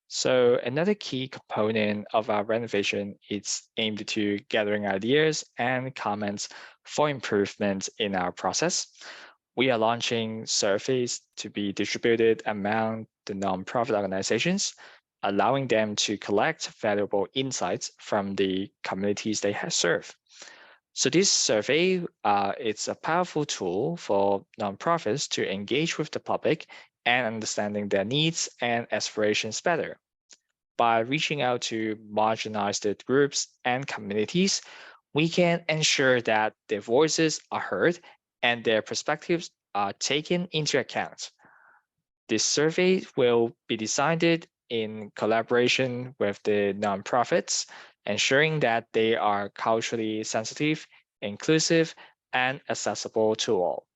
So another key component of our renovation is aimed to gathering ideas and comments for improvement in our process. We are launching surveys to be distributed among the nonprofit organizations, allowing them to collect valuable insights from the communities they have served. So this survey, it's a powerful tool for nonprofits to engage with the public and understanding their needs and aspirations better. By reaching out to marginalized groups and communities, we can ensure that their voices are heard and their perspectives are taken into account. This survey will be designed in collaboration with the nonprofits, ensuring that they are culturally sensitive, inclusive, and accessible to all.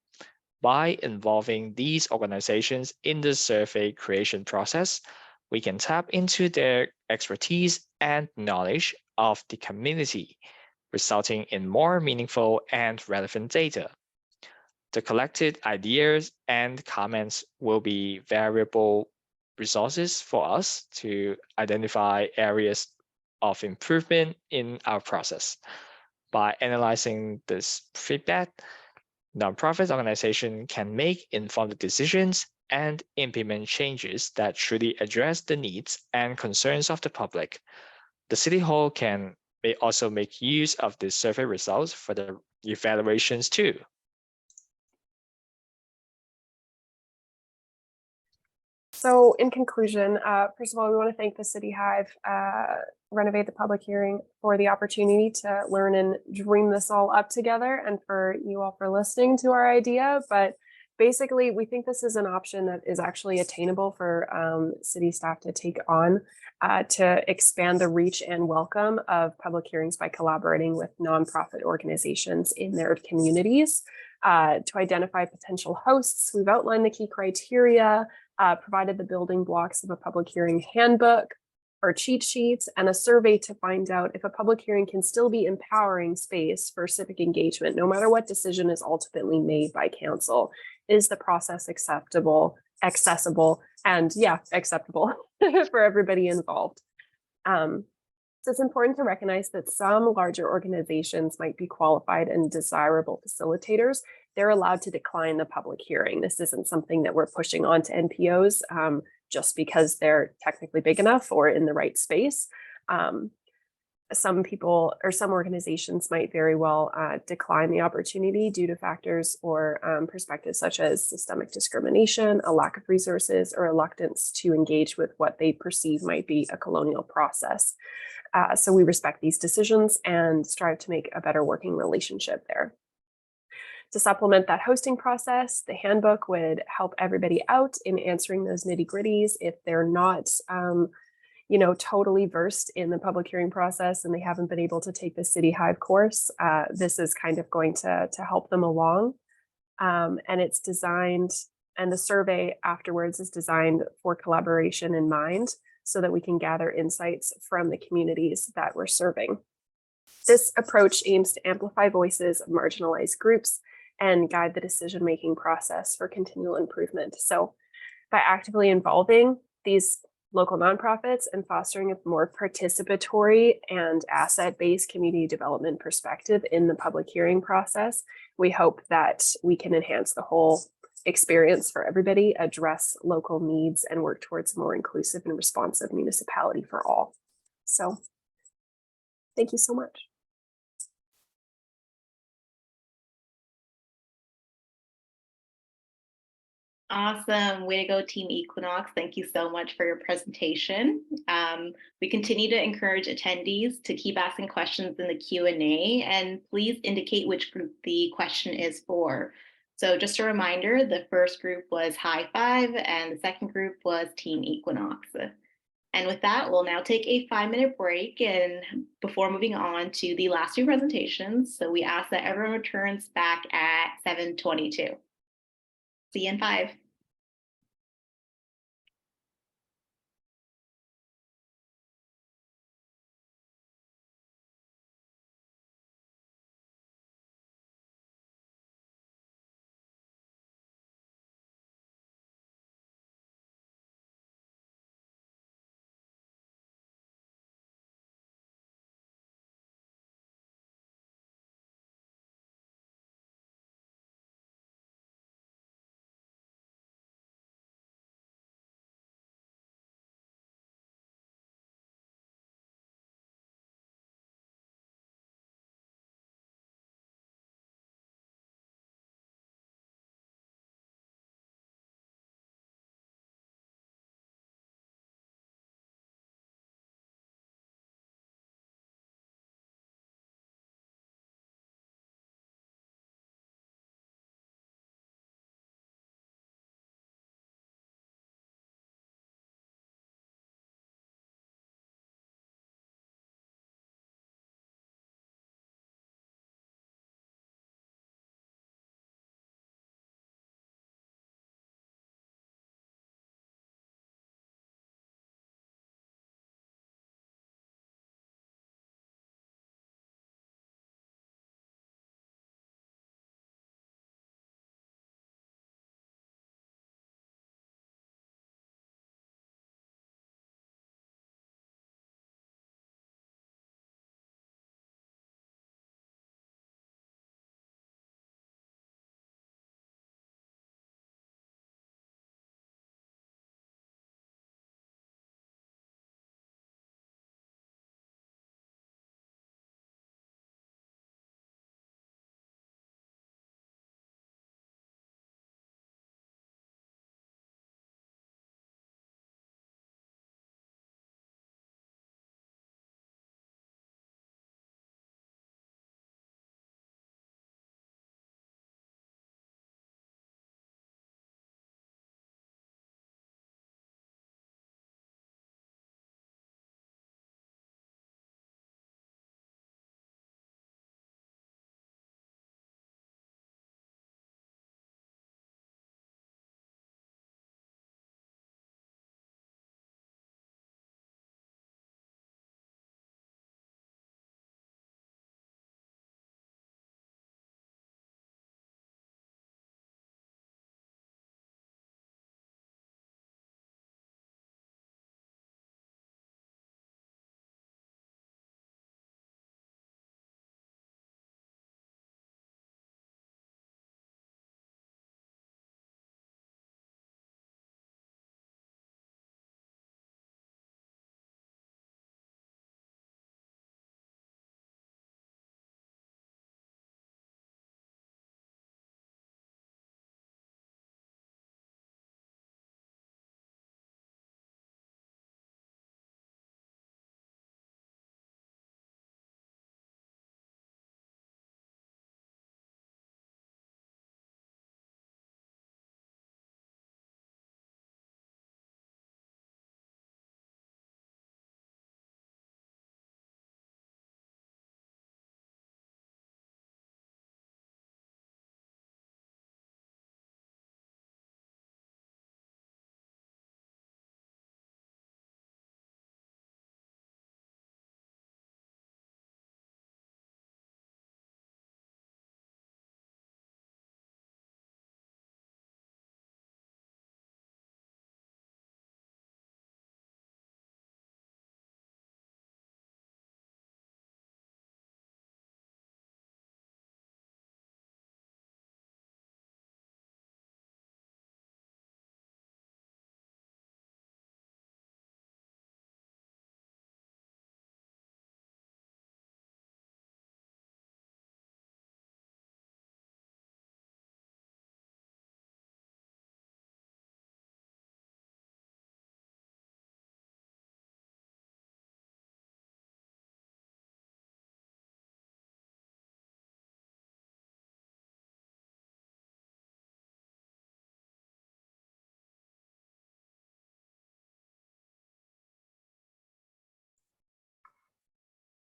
By involving these organizations in the survey creation process, we can tap into their expertise and knowledge of the community, resulting in more meaningful and relevant data. The collected ideas and comments will be valuable resources for us to identify areas of improvement in our process. By analyzing this feedback, nonprofit organizations can make informed decisions and implement changes that truly address the needs and concerns of the public. The City Hall may also make use of the survey results for the evaluations too. So in conclusion, first of all, we want to thank the City Hive, Renovate the Public Hearing, for the opportunity to learn and dream this all up together, and for you all for listening to our idea. But basically, we think this is an option that is actually attainable for city staff to take on to expand the reach and welcome of public hearings by collaborating with nonprofit organizations in their communities. To identify potential hosts, we've outlined the key criteria, provided the building blocks of a public hearing handbook, or cheat sheets, and a survey to find out if a public hearing can still be empowering space for civic engagement, no matter what decision is ultimately made by council. Is the process acceptable, accessible, and acceptable for everybody involved? So it's important to recognize that some larger organizations might be qualified and desirable facilitators. They're allowed to decline the public hearing. This isn't something that we're pushing on to NPOs just because they're technically big enough or in the right space. Some people or some organizations might very well decline the opportunity due to factors or perspectives such as systemic discrimination, a lack of resources, or reluctance to engage with what they perceive might be a colonial process. So we respect these decisions and strive to make a better working relationship there. To supplement that hosting process, the handbook would help everybody out in answering those nitty-gritties if they're not totally versed in the public hearing process and they haven't been able to take the City Hive course. This is kind of going to help them along. And it's designed, and the survey afterwards is designed for collaboration in mind so that we can gather insights from the communities that we're serving. This approach aims to amplify voices of marginalized groups and guide the decision-making process for continual improvement. So by actively involving these local nonprofits and fostering a more participatory and asset-based community development perspective in the public hearing process, we hope that we can enhance the whole experience for everybody, address local needs, and work towards a more inclusive and responsive municipality for all. So thank you so much. Awesome. Way to go, Team Equinox. Thank you so much for your presentation. We continue to encourage attendees to keep asking questions in the Q&A, and please indicate which group the question is for. So just a reminder, the first group was High Five and the second group was Team Equinox. And with that, we'll now take a 5-minute break and before moving on to the last two presentations. So we ask that everyone returns back at 7:22. See you in 5.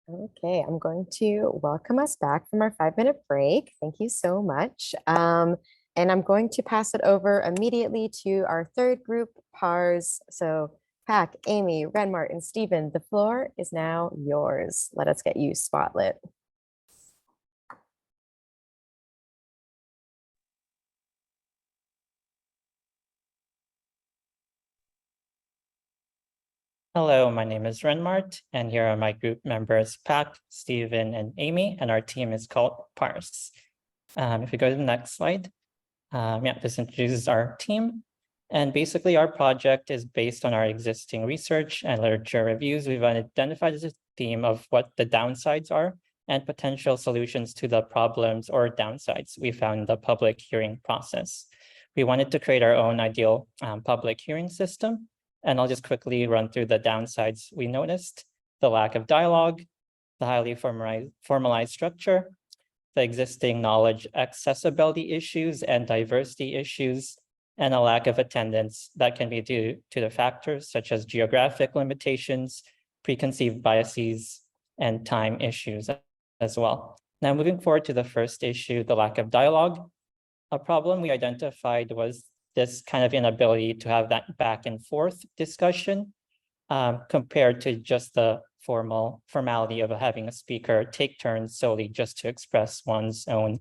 Okay, I'm going to welcome us back from our 5-minute break. Thank you so much. And I'm going to pass it over immediately to our third group, PARs. So Pack, Amy, Renmart, and Stephen, the floor is now yours. Let us get you spotlit. Hello, my name is Renmart, and here are my group members, Pat, Stephen, and Amy, and our team is called PARS. If we go to the next slide, this introduces our team. And basically, our project is based on our existing research and literature reviews. We've identified as a theme of what the downsides are and potential solutions to the problems or downsides we found in the public hearing process. We wanted to create our own ideal public hearing system. And I'll just quickly run through the downsides we noticed: the lack of dialogue, the highly formalized structure, the existing knowledge accessibility issues and diversity issues, and a lack of attendance that can be due to the factors such as geographic limitations, preconceived biases, and time issues as well. Now, moving forward to the first issue, the lack of dialogue. A problem we identified was this kind of inability to have that back and forth discussion compared to just the formality of having a speaker take turns solely just to express one's own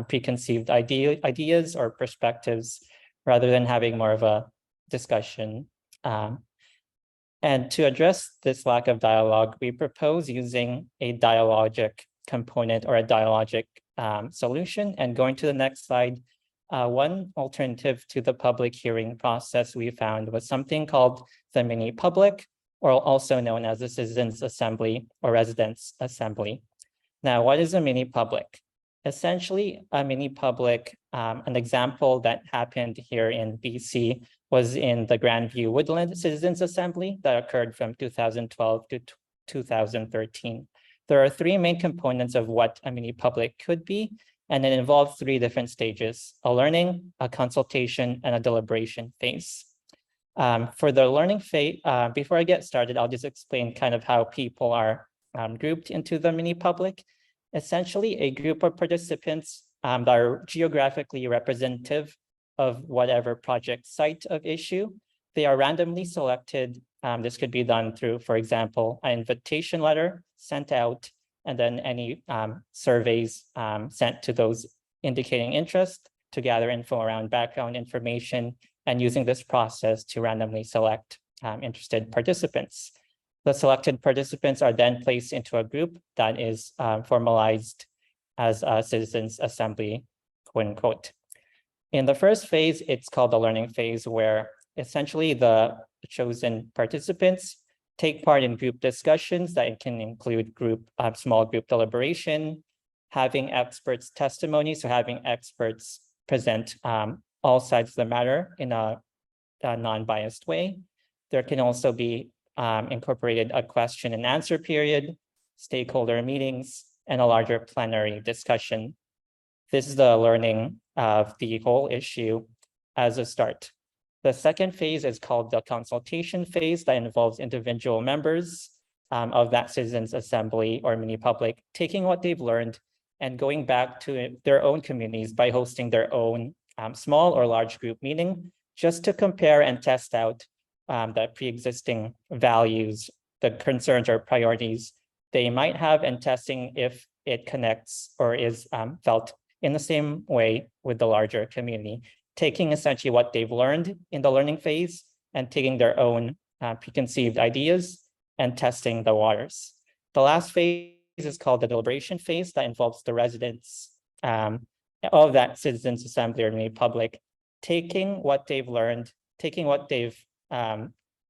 preconceived ideas or perspectives, rather than having more of a discussion. And to address this lack of dialogue, we propose using a dialogic component or a dialogic solution. And going to the next slide, one alternative to the public hearing process we found was something called the mini public, or also known as the Citizens Assembly or Residents Assembly. Now, what is a mini public? Essentially, a mini public, an example that happened here in BC was in the Grandview Woodland Citizens Assembly that occurred from 2012 to 2013. There are three main components of what a mini public could be, and it involves three different stages: a learning, a consultation, and a deliberation phase. For the learning phase, before I get started, I'll just explain kind of how people are grouped into the mini public. Essentially, a group of participants that are geographically representative of whatever project site of issue. They are randomly selected. This could be done through, for example, an invitation letter sent out, and then any surveys sent to those indicating interest to gather info around background information, and using this process to randomly select interested participants. The selected participants are then placed into a group that is formalized as a citizens assembly, quote unquote. In the first phase, it's called the learning phase, where essentially the chosen participants take part in group discussions that can include small group deliberation, having experts' testimony, so having experts present all sides of the matter in a non-biased way. There can also be incorporated a question and answer period, stakeholder meetings, and a larger plenary discussion. This is the learning of the whole issue as a start. The second phase is called the consultation phase, that involves individual members of that citizens assembly or mini public taking what they've learned and going back to their own communities by hosting their own small or large group meeting, just to compare and test out the pre-existing values, the concerns or priorities they might have, and testing if it connects or is felt in the same way with the larger community, taking essentially what they've learned in the learning phase and taking their own preconceived ideas and testing the waters. The last phase is called the deliberation phase, that involves the residents of that citizens assembly or mini public taking what they've learned, taking what they've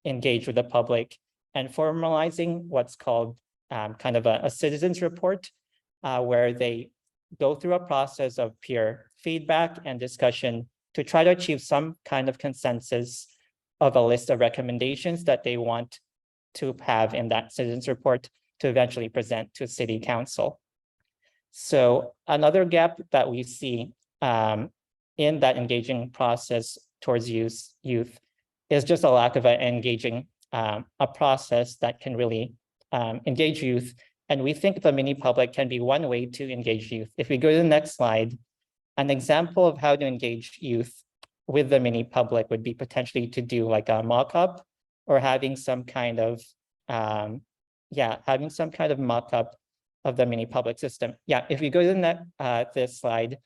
engaged with the public, and formalizing what's called kind of a citizens report, where they go through a process of peer feedback and discussion to try to achieve some kind of consensus of a list of recommendations that they want to have in that citizens report to eventually present to City Council. So another gap that we see in that engaging process towards youth is just a lack of engaging a process that can really engage youth And we think the mini public can be one way to engage youth. If we go to the next slide, an example of how to engage youth with the mini public would be potentially to do like a mock-up or having some kind of, mock-up of the mini public system. Yeah, if we go to the this slide,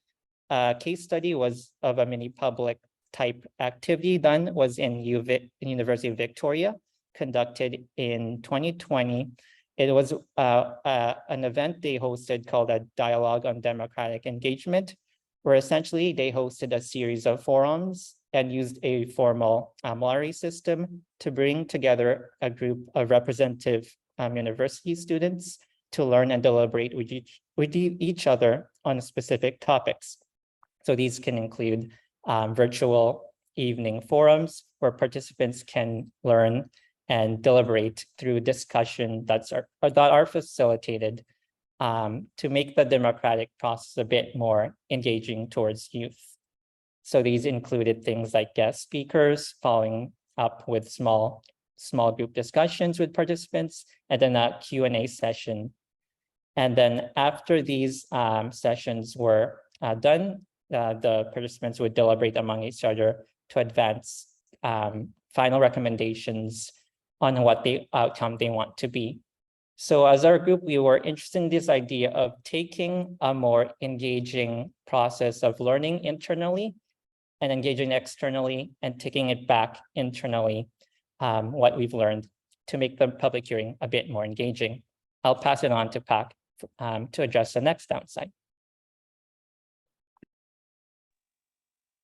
case study was of a mini public type activity done was in University of Victoria, conducted in 2020. It was an event they hosted called a Dialogue on Democratic Engagement, where essentially they hosted a series of forums and used a formal lottery system to bring together a group of representative university students to learn and deliberate with each other on specific topics. So these can include virtual evening forums where participants can learn and deliberate through discussion that are facilitated to make the democratic process a bit more engaging towards youth. So these included things like guest speakers, following up with small group discussions with participants, and then a Q&A session. And then after these sessions were done, the participants would deliberate among each other to advance final recommendations on what the outcome they want to be. So as our group, we were interested in this idea of taking a more engaging process of learning internally and engaging externally and taking it back internally, what we've learned, to make the public hearing a bit more engaging. I'll pass it on to Pak to address the next downside.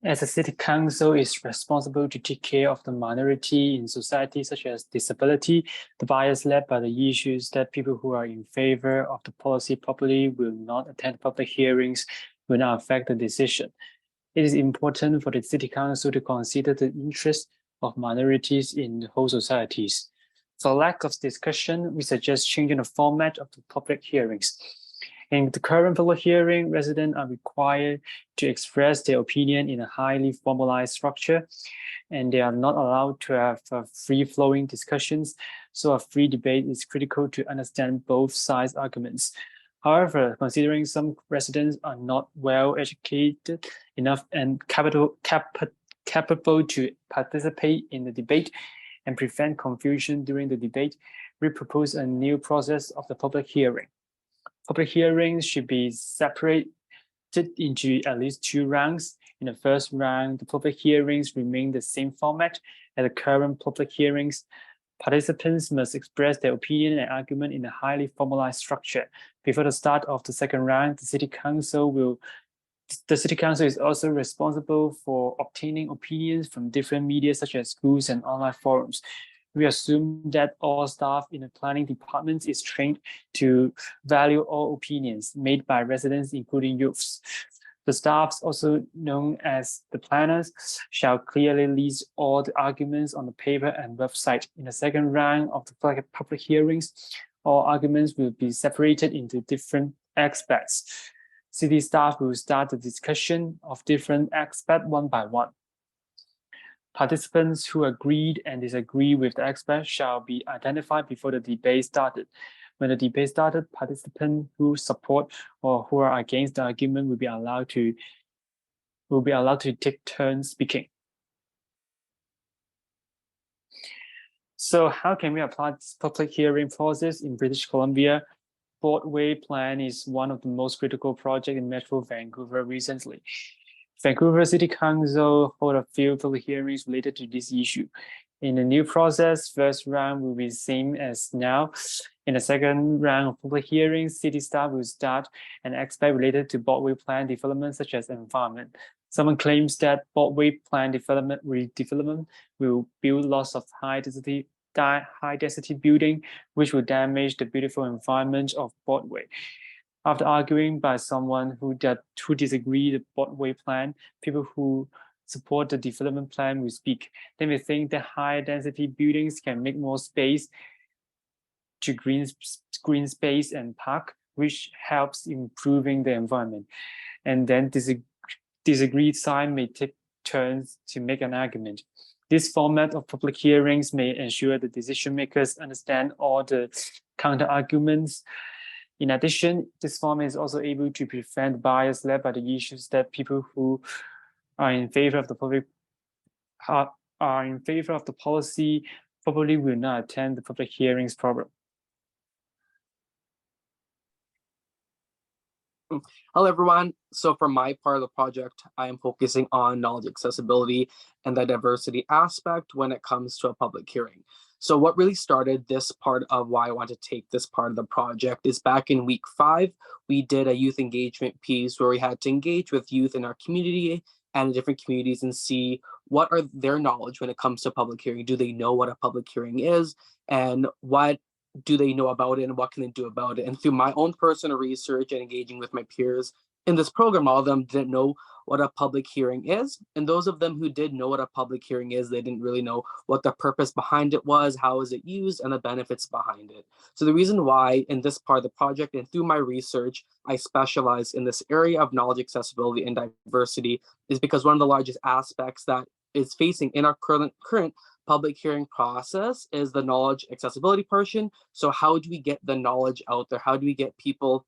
As a city council is responsible to take care of the minority in society, such as disability, the bias led by the issues that people who are in favor of the policy probably will not attend public hearings will not affect the decision. It is important for the city council to consider the interests of minorities in the whole societies. For lack of discussion, we suggest changing the format of the public hearings. In the current public hearing, residents are required to express their opinion in a highly formalized structure, and they are not allowed to have free-flowing discussions, so a free debate is critical to understand both sides' arguments. However, considering some residents are not well educated enough and capable to participate in the debate and prevent confusion during the debate, we propose a new process of the public hearing. Public hearings should be separated into at least 2 rounds. In the first round, the public hearings remain the same format as the current public hearings. Participants must express their opinion and argument in a highly formalized structure. Before the start of the second round, the city council is also responsible for obtaining opinions from different media such as schools and online forums. We assume that all staff in the planning department is trained to value all opinions made by residents, including youths. The staffs, also known as the planners, shall clearly list all the arguments on the paper and website. In the second round of the public hearings, all arguments will be separated into different aspects. City staff will start the discussion of different aspects one by one. Participants who agreed and disagree with the expert shall be identified before the debate started. When the debate started, participants who support or who are against the argument will be allowed to take turns speaking. So how can we apply this public hearing process in British Columbia? Broadway plan is one of the most critical projects in Metro Vancouver recently. Vancouver City Council hold a few public hearings related to this issue. In the new process, first round will be the same as now. In the second round of public hearings, city staff will start an aspect related to Broadway plan development, such as environment. Someone claims that Broadway plan redevelopment will build lots of high density building, which will damage the beautiful environment of Broadway. After arguing by someone who disagree with the Broadway plan, people who support the development plan will speak. They may think that higher density buildings can make more space to green space and park, which helps improving the environment. And then disagreed side may take turns to make an argument. This format of public hearings may ensure the decision makers understand all the counter arguments In addition, this format is also able to prevent bias led by the issues that people who are in favor of the policy probably will not attend the public hearings problem. Hello, everyone. So for my part of the project, I am focusing on knowledge accessibility and the diversity aspect when it comes to a public hearing. So what really started this part of why I want to take this part of the project is back in week 5, we did a youth engagement piece where we had to engage with youth in our community and different communities and see what are their knowledge when it comes to public hearing. Do they know what a public hearing is, and what do they know about it, and what can they do about it? And through my own personal research and engaging with my peers in this program, all of them didn't know what a public hearing is. And those of them who did know what a public hearing is, they didn't really know what the purpose behind it was, how is it used, and the benefits behind it. So the reason why in this part of the project and through my research, I specialize in this area of knowledge accessibility and diversity is because one of the largest aspects that is facing in our current public hearing process is the knowledge accessibility portion. So how do we get the knowledge out there? How do we get people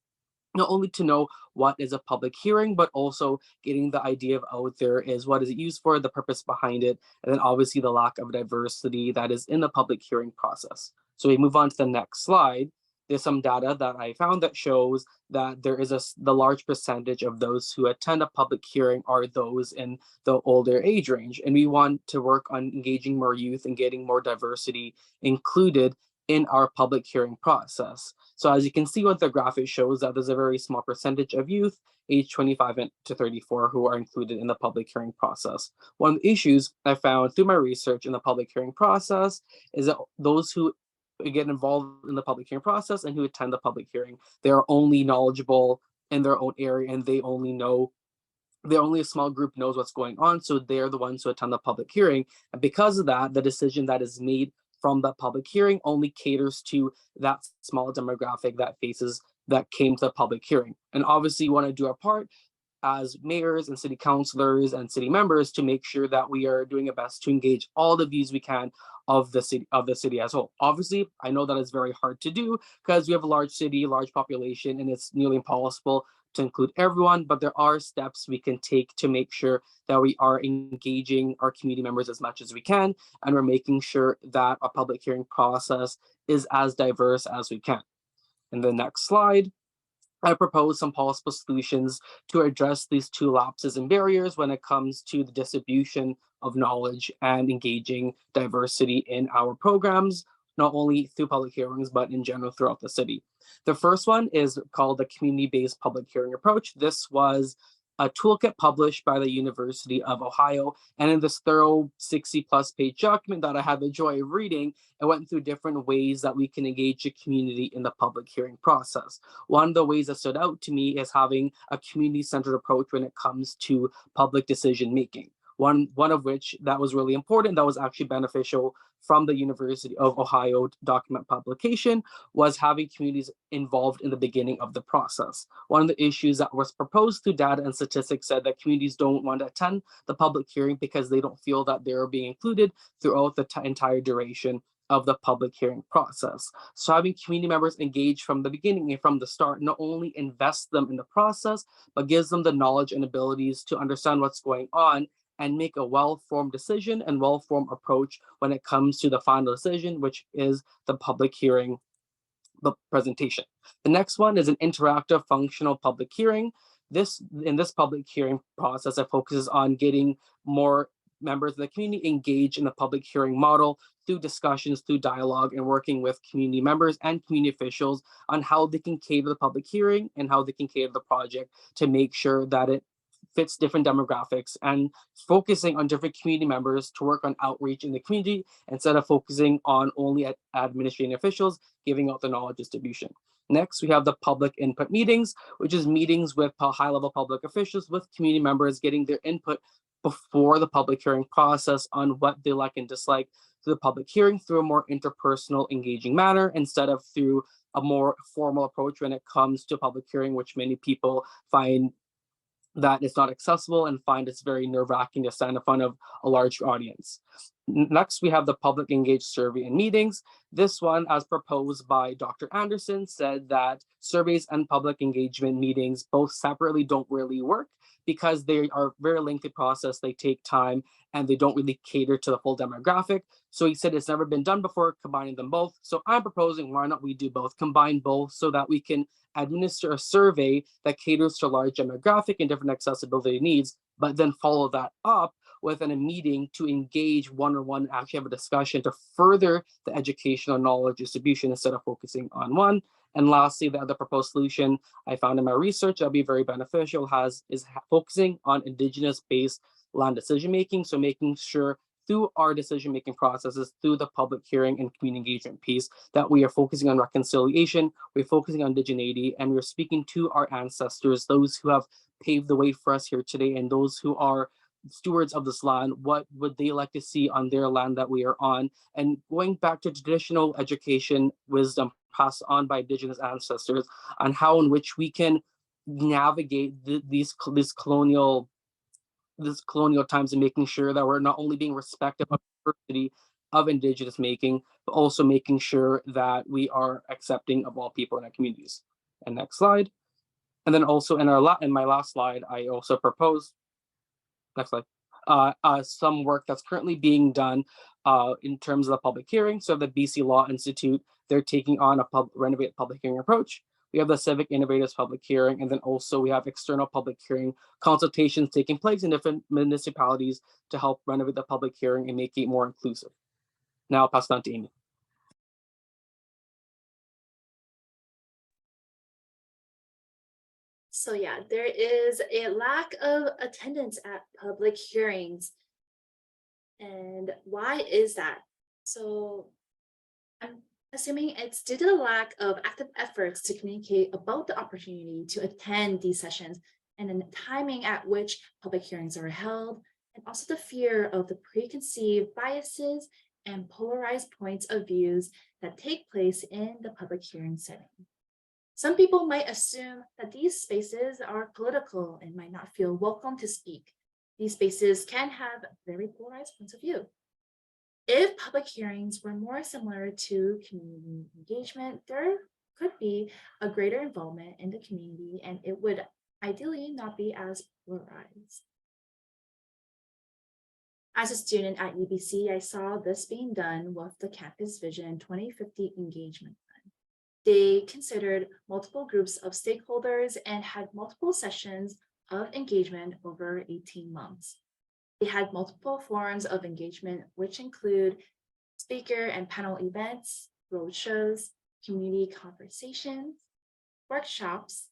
not only to know what is a public hearing, but also getting the idea of out there is what is it used for, the purpose behind it, and then obviously the lack of diversity that is in the public hearing process. So we move on to the next slide. There's some data that I found that shows that there is the large percentage of those who attend a public hearing are those in the older age range. And we want to work on engaging more youth and getting more diversity included in our public hearing process. So as you can see what the graphic shows, that there's a very small percentage of youth age 25 to 34 who are included in the public hearing process. One of the issues I found through my research in the public hearing process is that those who get involved in the public hearing process and who attend the public hearing, they are only knowledgeable in their own area, and only a small group knows what's going on. So they're the ones who attend the public hearing. And because of that, the decision that is made from the public hearing only caters to that small demographic that came to the public hearing. And obviously we want to do our part as mayors and city councillors and city members to make sure that we are doing our best to engage all the views we can of the city as a whole. Obviously, I know that is very hard to do because we have a large city, large population, and it's nearly impossible to include everyone, but there are steps we can take to make sure that we are engaging our community members as much as we can, and we're making sure that a public hearing process is as diverse as we can. In the next slide, I propose some possible solutions to address these two lapses and barriers when it comes to the distribution of knowledge and engaging diversity in our programs, not only through public hearings, but in general throughout the city. The first one is called the community-based public hearing approach. This was a toolkit published by the University of Ohio. And in this thorough 60+ page document that I had the joy of reading, it went through different ways that we can engage the community in the public hearing process. One of the ways that stood out to me is having a community-centered approach when it comes to public decision making. One of which that was really important, that was actually beneficial from the University of Ohio document publication, was having communities involved in the beginning of the process. One of the issues that was proposed through data and statistics said that communities don't want to attend the public hearing because they don't feel that they're being included throughout the entire duration of the public hearing process. So having community members engage from the beginning and from the start not only invests them in the process, but gives them the knowledge and abilities to understand what's going on and make a well-formed decision and well-formed approach when it comes to the final decision, which is the public hearing, the presentation. The next one is an interactive functional public hearing. In this public hearing process, it focuses on getting more members of the community engaged in the public hearing model through discussions, through dialogue, and working with community members and community officials on how they can cater the public hearing and how they can cater the project to make sure that it fits different demographics, and focusing on different community members to work on outreach in the community instead of focusing on only at administrative officials giving out the knowledge distribution. Next, we have the public input meetings, which is meetings with high-level public officials with community members getting their input before the public hearing process on what they like and dislike to the public hearing through a more interpersonal, engaging manner instead of through a more formal approach when it comes to public hearing, which many people find that it's not accessible and find it's very nerve-wracking to stand in front of a large audience. Next, we have the public engaged survey and meetings. This one, as proposed by Dr. Anderson, said that surveys and public engagement meetings both separately don't really work because they are very lengthy process, they take time, and they don't really cater to the full demographic. So he said it's never been done before, combining them both. So I'm proposing, why not we do both, combine both so that we can administer a survey that caters to a large demographic and different accessibility needs, but then follow that up within a meeting to engage one-on-one, actually have a discussion to further the educational knowledge distribution instead of focusing on one. And lastly, the other proposed solution I found in my research that'll be very beneficial is focusing on Indigenous-based land decision-making. So making sure through our decision-making processes, through the public hearing and community engagement piece, that we are focusing on reconciliation, we're focusing on indigeneity, and we're speaking to our ancestors, those who have paved the way for us here today, and those who are stewards of this land. What would they like to see on their land that we are on? And going back to traditional education wisdom passed on by Indigenous ancestors on how in which we can navigate these colonial times and making sure that we're not only being respectful of the diversity of Indigenous making, but also making sure that we are accepting of all people in our communities. And next slide. And then also in my last slide, I also propose, next slide, some work that's currently being done in terms of the public hearing. So the BC Law Institute, they're taking on a Renovate public hearing approach. We have the Civic Innovators public hearing, and then also we have external public hearing consultations taking place in different municipalities to help renovate the public hearing and make it more inclusive. Now I'll pass it on to Amy. So yeah, there is a lack of attendance at public hearings. And why is that? So I'm assuming it's due to the lack of active efforts to communicate about the opportunity to attend these sessions and then the timing at which public hearings are held, and also the fear of the preconceived biases and polarized points of views that take place in the public hearing setting. Some people might assume that these spaces are political and might not feel welcome to speak. These spaces can have very polarized points of view. If public hearings were more similar to community engagement, there could be a greater involvement in the community and it would ideally not be as polarized. As a student at UBC, I saw this being done with the Campus Vision 2050 engagement plan. They considered multiple groups of stakeholders and had multiple sessions of engagement over 18 months. They had multiple forms of engagement, which include speaker and panel events, roadshows, community conversations, workshops,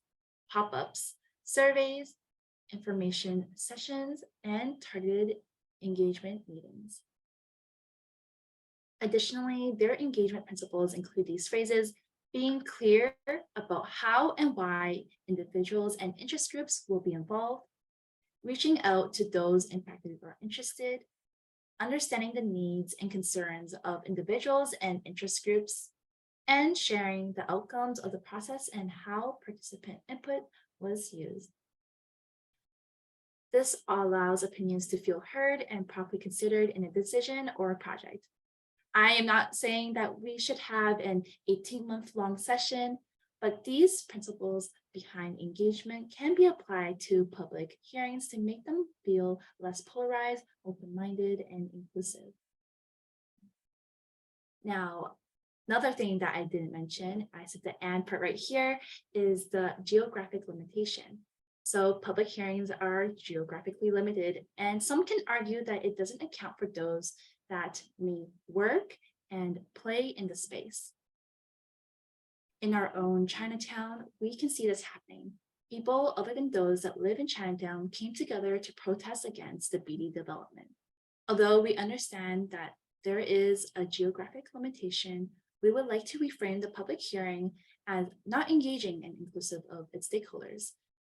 pop-ups, surveys, information sessions, and targeted engagement meetings. Additionally, their engagement principles include these phrases: being clear about how and why individuals and interest groups will be involved, reaching out to those impacted or interested, understanding the needs and concerns of individuals and interest groups, and sharing the outcomes of the process and how participant input was used. This allows opinions to feel heard and properly considered in a decision or a project. I am not saying that we should have an 18-month-long session, but these principles behind engagement can be applied to public hearings to make them feel less polarized, open-minded, and inclusive. Now, another thing that I didn't mention, I said the "and" part right here, is the geographic limitation. So public hearings are geographically limited, and some can argue that it doesn't account for those that may work and play in the space. In our own Chinatown, we can see this happening. People other than those that live in Chinatown came together to protest against the BD development. Although we understand that there is a geographic limitation, we would like to reframe the public hearing as not engaging and inclusive of its stakeholders.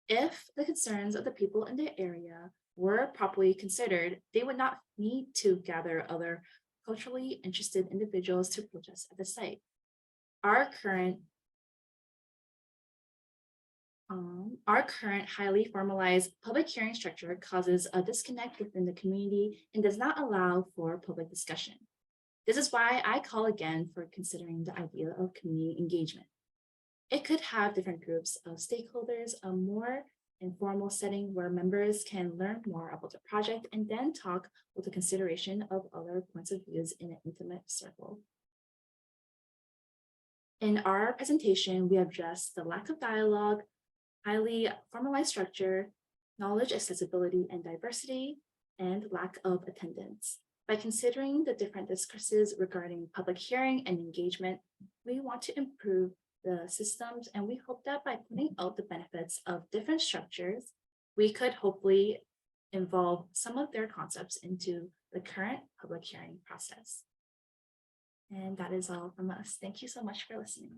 If the concerns of the people in the area were properly considered, they would not need to gather other culturally interested individuals to protest at the site. Our current Our current highly formalized public hearing structure causes a disconnect within the community and does not allow for public discussion. This is why I call again for considering the idea of community engagement. It could have different groups of stakeholders, a more informal setting where members can learn more about the project and then talk with the consideration of other points of views in an intimate circle. In our presentation, we addressed the lack of dialogue, highly formalized structure, knowledge accessibility and diversity, and lack of attendance. By considering the different discourses regarding public hearing and engagement, we want to improve the systems, and we hope that by pointing out the benefits of different structures, we could hopefully involve some of their concepts into the current public hearing process. And that is all from us. Thank you so much for listening.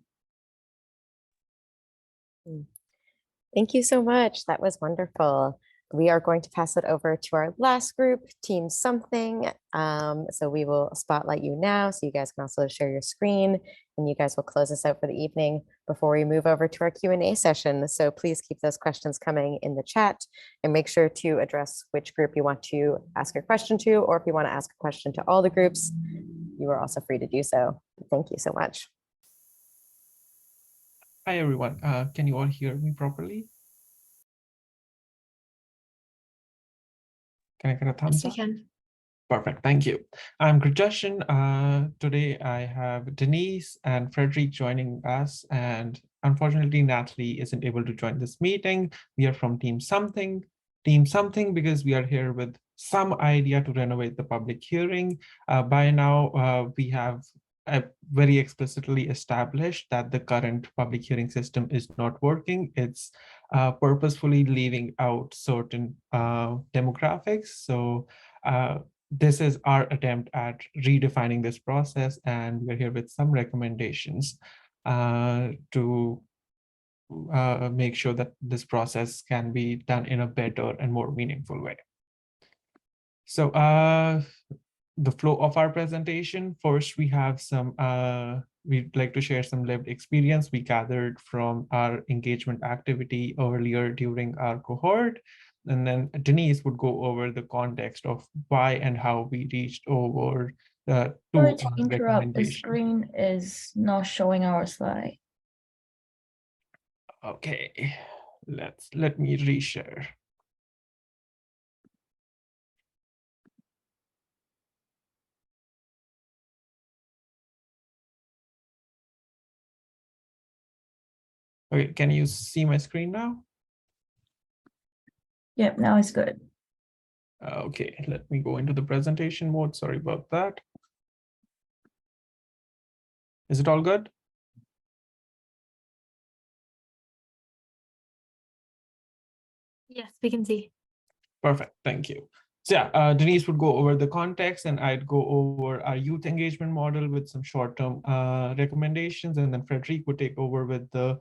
Thank you so much. That was wonderful. We are going to pass it over to our last group, Team Something. So we will spotlight you now so you guys can also share your screen, and you guys will close us out for the evening before we move over to our Q&A session. So please keep those questions coming in the chat and make sure to address which group you want to ask your question to, or if you want to ask a question to all the groups, you are also free to do so. Thank you so much. Hi, everyone. Can you all hear me properly? Can I get a thumbs up? Yes, we can. Perfect. Thank you. I'm Gurjashan. Today I have Denise and Frederick joining us, and unfortunately Natalie isn't able to join this meeting. We are from Team Something. Team Something because we are here with some idea to renovate the public hearing. By now, we have very explicitly established that the current public hearing system is not working. It's purposefully leaving out certain demographics. So this is our attempt at redefining this process, and we're here with some recommendations to make sure that this process can be done in a better and more meaningful way. So the flow of our presentation, first we have some, we'd like to share some lived experience we gathered from our engagement activity earlier during our cohort. And then Denise would go over the context of why and how we reached over the Sorry to interrupt, the recommendations. screen is not showing our slide. Okay, let me reshare. Okay, can you see my screen now? Yep, now it's good. Okay, let me go into the presentation mode. Sorry about that. Is it all good? Yes, we can see. Perfect, thank you. So yeah, Denise would go over the context, and I'd go over our youth engagement model with some short-term recommendations, and then Frederick would take over with the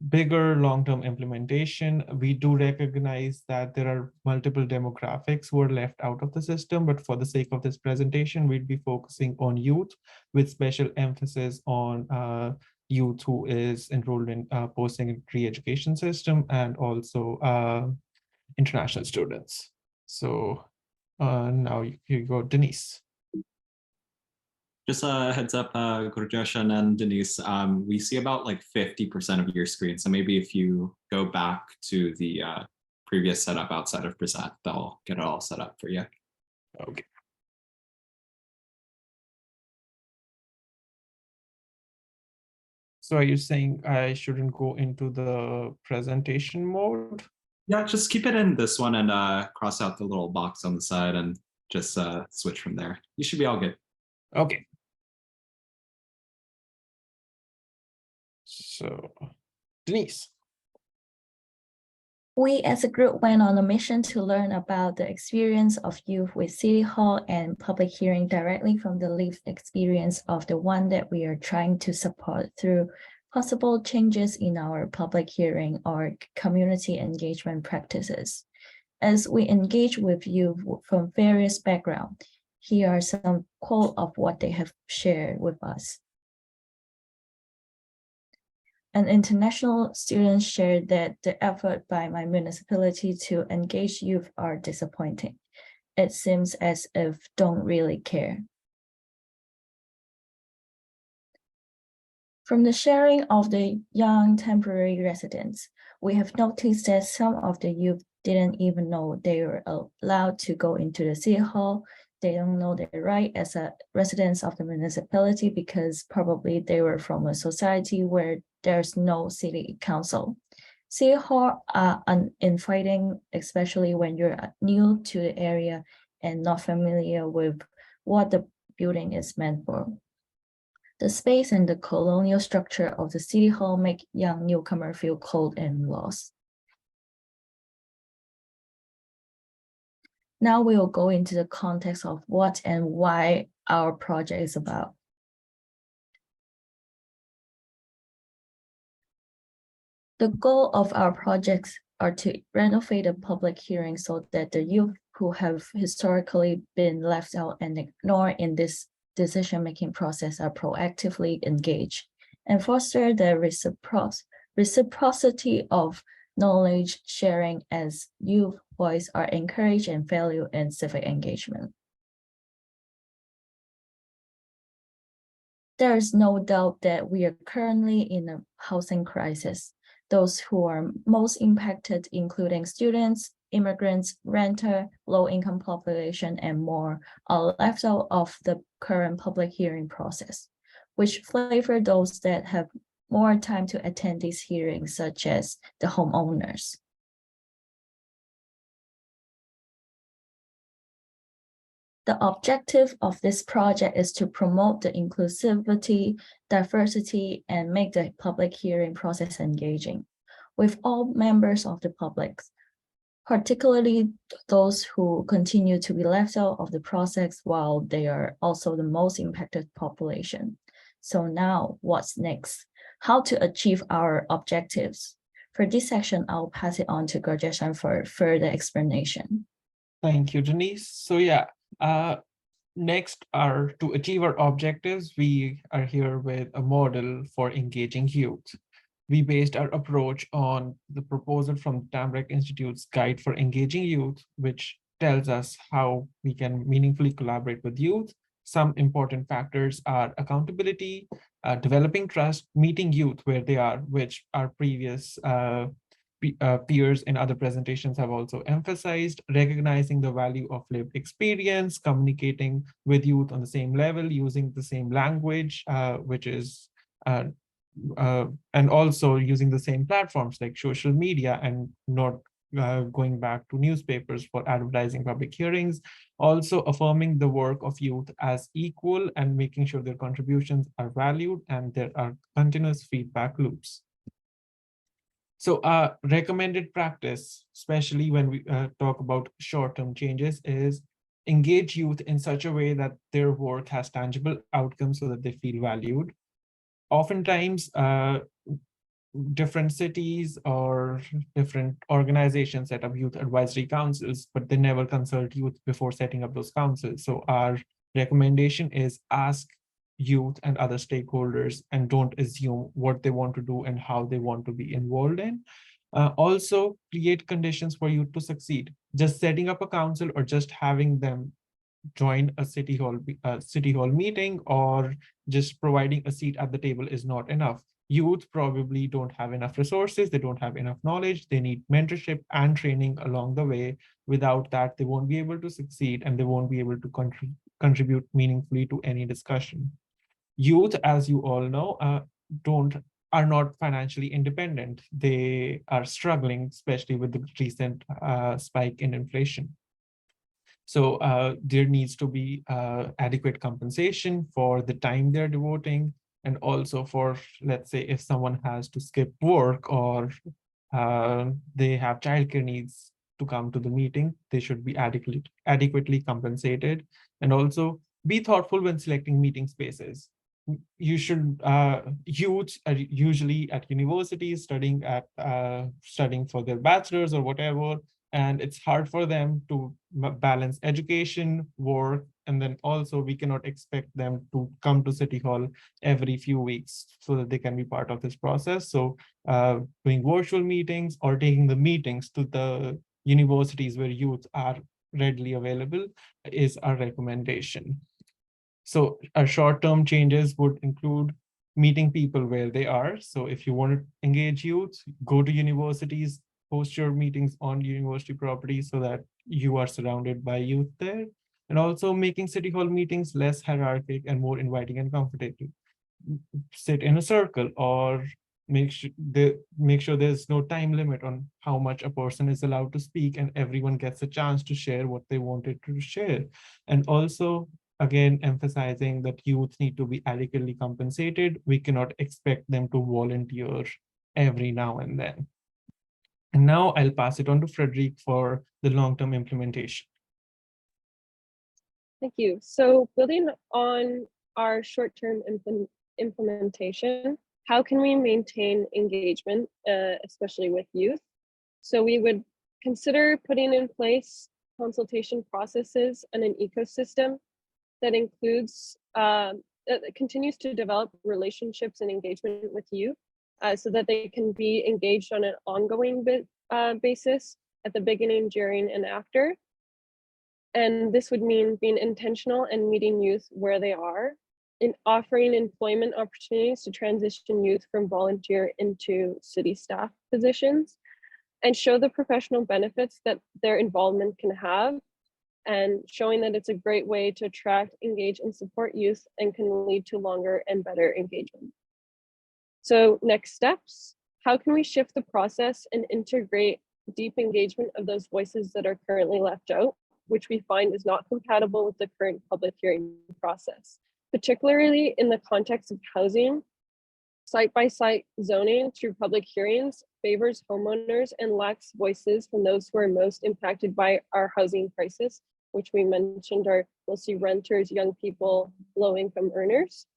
bigger long-term implementation. We do recognize that there are multiple demographics who are left out of the system, but for the sake of this presentation, we'd be focusing on youth with special emphasis on youth who is enrolled in post-secondary education system, and also international students. So now here you go, Denise. Just a heads up, Gurjashan and Denise, we see about like 50% of your screen. So maybe if you go back to the previous setup outside of present, they'll get it all set up for you. Okay. So are you saying I shouldn't go into the presentation mode? Yeah, just keep it in this one and cross out the little box on the side and just switch from there. You should be all good. Okay. So, Denise. We as a group went on a mission to learn about the experience of youth with City Hall and public hearing directly from the lived experience of the one that we are trying to support through possible changes in our public hearing or community engagement practices. As we engage with youth from various backgrounds, here are some quotes of what they have shared with us. An international student shared that the effort by my municipality to engage youth are disappointing. It seems as if don't really care. From the sharing of the young temporary residents, we have noticed that some of the youth didn't even know they were allowed to go into the city hall. They don't know their right as a residents of the municipality because probably they were from a society where there's no city council. City hall are uninviting, especially when you're new to the area and not familiar with what the building is meant for. The space and the colonial structure of the city hall make young newcomers feel cold and lost. Now we will go into the context of what and why our project is about. The goal of our projects are to renovate a public hearing so that the youth who have historically been left out and ignored in this decision-making process are proactively engaged and foster the reciprocity of knowledge sharing as youth voice are encouraged and valued in civic engagement. There is no doubt that we are currently in a housing crisis. Those who are most impacted, including students, immigrants, renter, low-income population, and more, are left out of the current public hearing process, which favor those that have more time to attend these hearings, such as the homeowners. The objective of this project is to promote the inclusivity, diversity, and make the public hearing process engaging with all members of the public, particularly those who continue to be left out of the process while they are also the most impacted population. So now what's next? How to achieve our objectives? For this section, I'll pass it on to Gurjeshan for further explanation. Thank you, Denise. So next are to achieve our objectives, we are here with a model for engaging youth. We based our approach on the proposal from Tamrek Institute's Guide for Engaging Youth, which tells us how we can meaningfully collaborate with youth. Some important factors are accountability, developing trust, meeting youth where they are, which our previous peers in other presentations have also emphasized, recognizing the value of lived experience, communicating with youth on the same level, using the same language, and also using the same platforms like social media and not going back to newspapers for advertising public hearings. Also affirming the work of youth as equal and making sure their contributions are valued and there are continuous feedback loops. So recommended practice, especially when we talk about short-term changes, is engage youth in such a way that their work has tangible outcomes so that they feel valued. Oftentimes, different cities or different organizations set up youth advisory councils, but they never consult youth before setting up those councils. So our recommendation is ask youth and other stakeholders and don't assume what they want to do and how they want to be involved in. Also, create conditions for youth to succeed. Just setting up a council or just having them join a city hall meeting or just providing a seat at the table is not enough. Youth probably don't have enough resources, they don't have enough knowledge, they need mentorship and training along the way. Without that, they won't be able to succeed and they won't be able to contribute meaningfully to any discussion. Youth, as you all know, are not financially independent. They are struggling, especially with the recent spike in inflation. So there needs to be adequate compensation for the time they're devoting, and also for, let's say, if someone has to skip work or they have childcare needs to come to the meeting, they should be adequately compensated. And also be thoughtful when selecting meeting spaces. You should, youths are usually at universities studying for their bachelor's or whatever, and it's hard for them to balance education, work, And then also we cannot expect them to come to City Hall every few weeks so that they can be part of this process. So doing virtual meetings or taking the meetings to the universities where youth are readily available is our recommendation. So our short-term changes would include meeting people where they are. So if you want to engage youth, go to universities, host your meetings on university property so that you are surrounded by youth there. And also making City Hall meetings less hierarchic and more inviting and comfortable. Sit in a circle or make sure there's no time limit on how much a person is allowed to speak and everyone gets a chance to share what they wanted to share. And also, again, emphasizing that youth need to be adequately compensated. We cannot expect them to volunteer every now and then. And now I'll pass it on to Frederick for the long-term implementation. Thank you. So building on our short-term implementation, how can we maintain engagement, especially with youth? So we would consider putting in place consultation processes and an ecosystem that includes, that continues to develop relationships and engagement with youth so that they can be engaged on an ongoing basis at the beginning, during, and after. And this would mean being intentional and meeting youth where they are, in offering employment opportunities to transition youth from volunteer into city staff positions, and show the professional benefits that their involvement can have, and showing that it's a great way to attract, engage, and support youth and can lead to longer and better engagement. So next steps, how can we shift the process and integrate deep engagement of those voices that are currently left out, which we find is not compatible with the current public hearing process, particularly in the context of housing. Site-by-site zoning through public hearings favors homeowners and lacks voices from those who are most impacted by our housing crisis, which we mentioned are mostly renters, young people, low-income earners.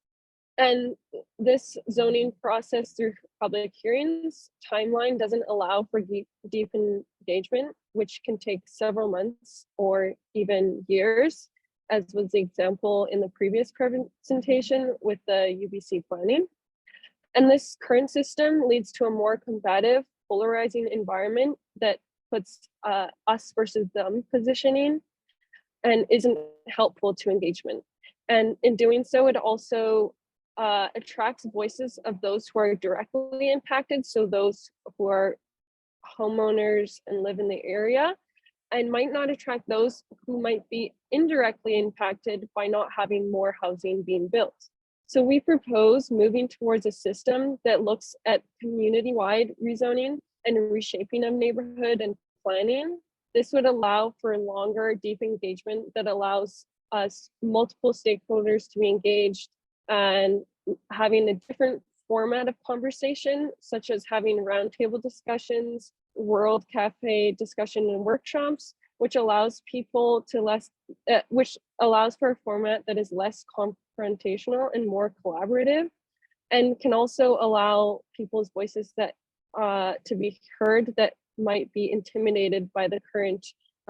And this zoning process through public hearings timeline doesn't allow for deep engagement, which can take several months or even years, as was the example in the previous presentation with the UBC planning. And this current system leads to a more combative, polarizing environment that puts us versus them positioning and isn't helpful to engagement. And in doing so, it also attracts voices of those who are directly impacted, so those who are homeowners and live in the area, and might not attract those who might be indirectly impacted by not having more housing being built. So we propose moving towards a system that looks at community-wide rezoning and reshaping of neighborhood and planning. This would allow for longer, deep engagement that allows us multiple stakeholders to be engaged and having a different format of conversation, such as having roundtable discussions, World Cafe discussion and workshops, which allows people to which allows for a format that is less confrontational and more collaborative, and can also allow people's voices that to be heard that might be intimidated by the current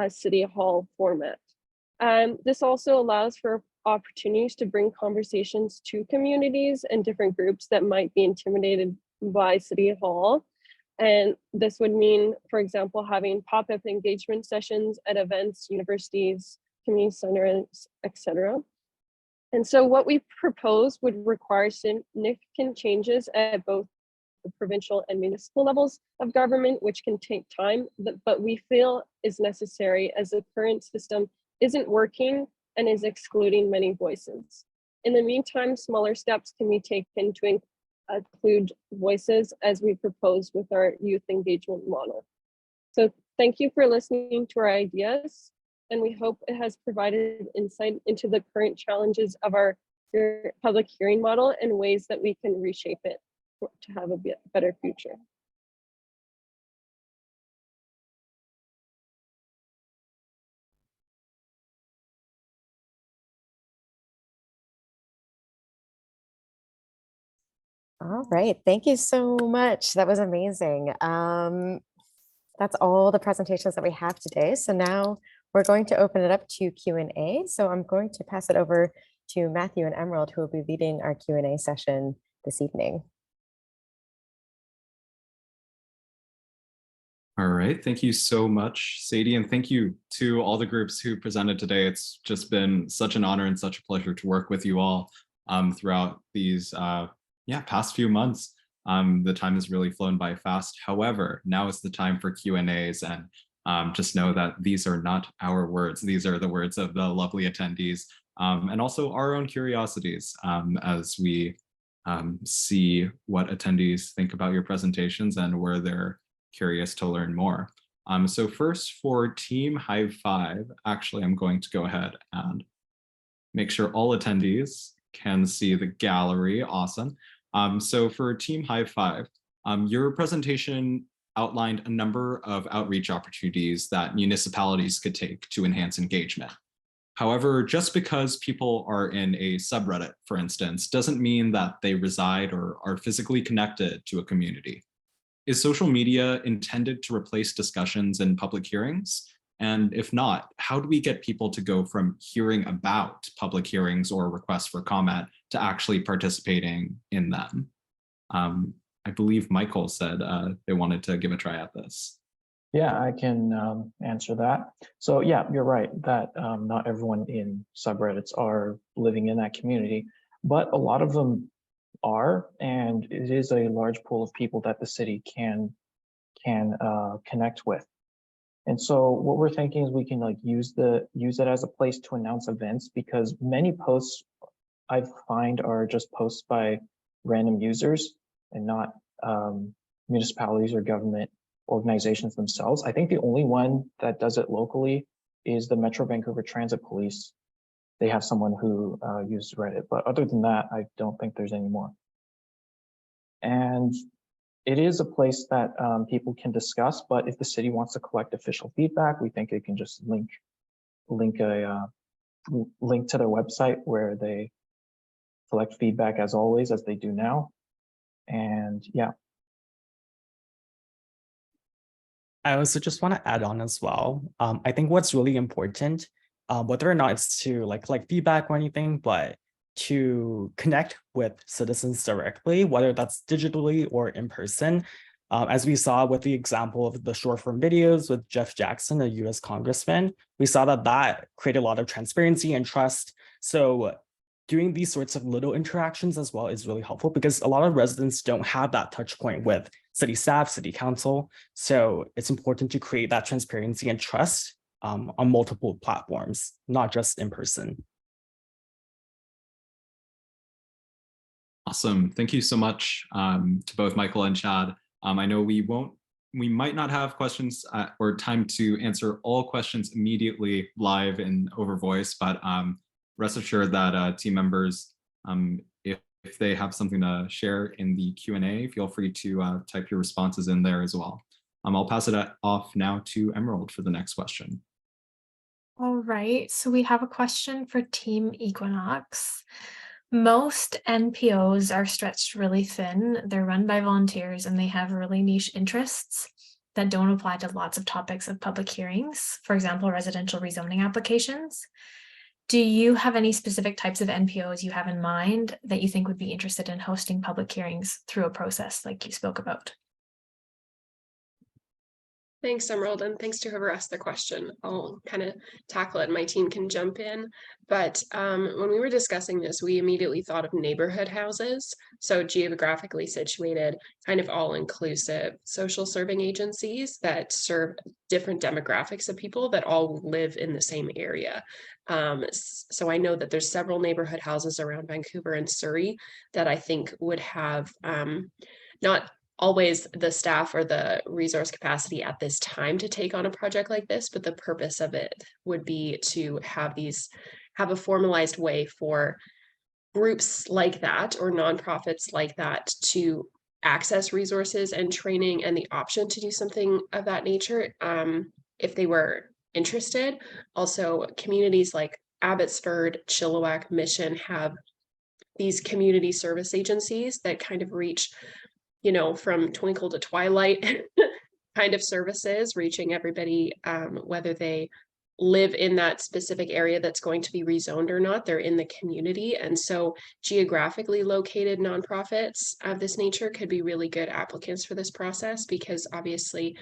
City Hall format. This also allows for opportunities to bring conversations to communities and different groups that might be intimidated by City Hall. And this would mean, for example, having pop-up engagement sessions at events, universities, community centers, etc. And so what we propose would require significant changes at both the provincial and municipal levels of government, which can take time, but we feel is necessary as the current system isn't working and is excluding many voices. In the meantime, smaller steps can be taken to include voices as we propose with our youth engagement model. So thank you for listening to our ideas, and we hope it has provided insight into the current challenges of our public hearing model and ways that we can reshape it to have a better future. All right, thank you so much. That was amazing. That's all the presentations that we have today. So now we're going to open it up to Q&A. So I'm going to pass it over to Matthew and Emerald, who will be leading our Q&A session this evening. All right, thank you so much, Sadie, and thank you to all the groups who presented today. It's just been such an honor and such a pleasure to work with you all throughout these past few months. The time has really flown by fast. However, now is the time for Q&As, and just know that these are not our words. These are the words of the lovely attendees, and also our own curiosities as we see what attendees think about your presentations and where they're curious to learn more. So first, for Team Hive 5, actually, I'm going to go ahead and make sure all attendees can see the gallery. Awesome. So for Team Hive 5, your presentation outlined a number of outreach opportunities that municipalities could take to enhance engagement. However, just because people are in a subreddit, for instance, doesn't mean that they reside or are physically connected to a community. Is social media intended to replace discussions in public hearings? And if not, how do we get people to go from hearing about public hearings or requests for comment to actually participating in them? I believe Michael said they wanted to give a try at this. Yeah, I can answer that. So yeah, you're right that not everyone in subreddits are living in that community, but a lot of them are, and it is a large pool of people that the city can connect with. And so what we're thinking is we can like use it as a place to announce events, because many posts I find are just posts by random users and not municipalities or government organizations themselves. I think the only one that does it locally is the Metro Vancouver Transit Police. They have someone who uses Reddit, but other than that, I don't think there's any more. And it is a place that people can discuss, but if the city wants to collect official feedback, we think it can just link to their website where they collect feedback as always, as they do now. And yeah. I also just want to add on as well. I think what's really important, whether or not it's to like collect feedback or anything, but to connect with citizens directly, whether that's digitally or in person. As we saw with the example of the short form videos with Jeff Jackson, a US congressman, we saw that created a lot of transparency and trust. So doing these sorts of little interactions as well is really helpful, because a lot of residents don't have that touch point with city staff, city council. So it's important to create that transparency and trust on multiple platforms, not just in person. Awesome. Thank you so much to both Michael and Chad. I know we might not have questions or time to answer all questions immediately live and over voice, but rest assured that team members, if they have something to share in the Q&A, feel free to type your responses in there as well. I'll pass it off now to Emerald for the next question. All right, so we have a question for Team Equinox. Most NPOs are stretched really thin. They're run by volunteers and they have really niche interests that don't apply to lots of topics of public hearings, for example, residential rezoning applications. Do you have any specific types of NPOs you have in mind that you think would be interested in hosting public hearings through a process like you spoke about? Thanks, Emerald, and thanks to whoever asked the question. I'll kind of tackle it and my team can jump in. But when we were discussing this, we immediately thought of neighborhood houses. So geographically situated, kind of all-inclusive social serving agencies that serve different demographics of people that all live in the same area. So I know that there's several neighborhood houses around Vancouver and Surrey that I think would have not always the staff or the resource capacity at this time to take on a project like this, but the purpose of it would be to have a formalized way for groups like that or nonprofits like that to access resources and training and the option to do something of that nature if they were interested. Also, communities like Abbotsford, Chilliwack, Mission have these community service agencies that kind of reach, you know, from twinkle to twilight kind of services, reaching everybody, whether they live in that specific area that's going to be rezoned or not. They're in the community. And so geographically located nonprofits of this nature could be really good applicants for this process, because obviously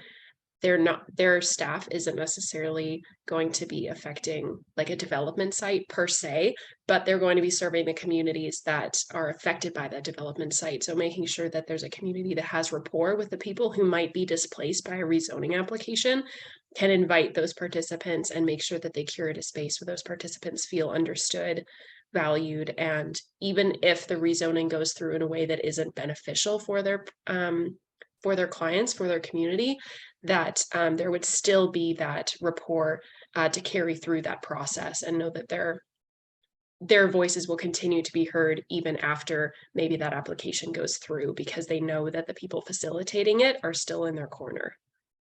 their staff isn't necessarily going to be affecting like a development site per se, but they're going to be serving the communities that are affected by that development site. So making sure that there's a community that has rapport with the people who might be displaced by a rezoning application can invite those participants and make sure that they curate a space where those participants feel understood, valued, and even if the rezoning goes through in a way that isn't beneficial for their clients, for their community, that there would still be that rapport to carry through that process and know that their voices will continue to be heard even after maybe that application goes through, because they know that the people facilitating it are still in their corner.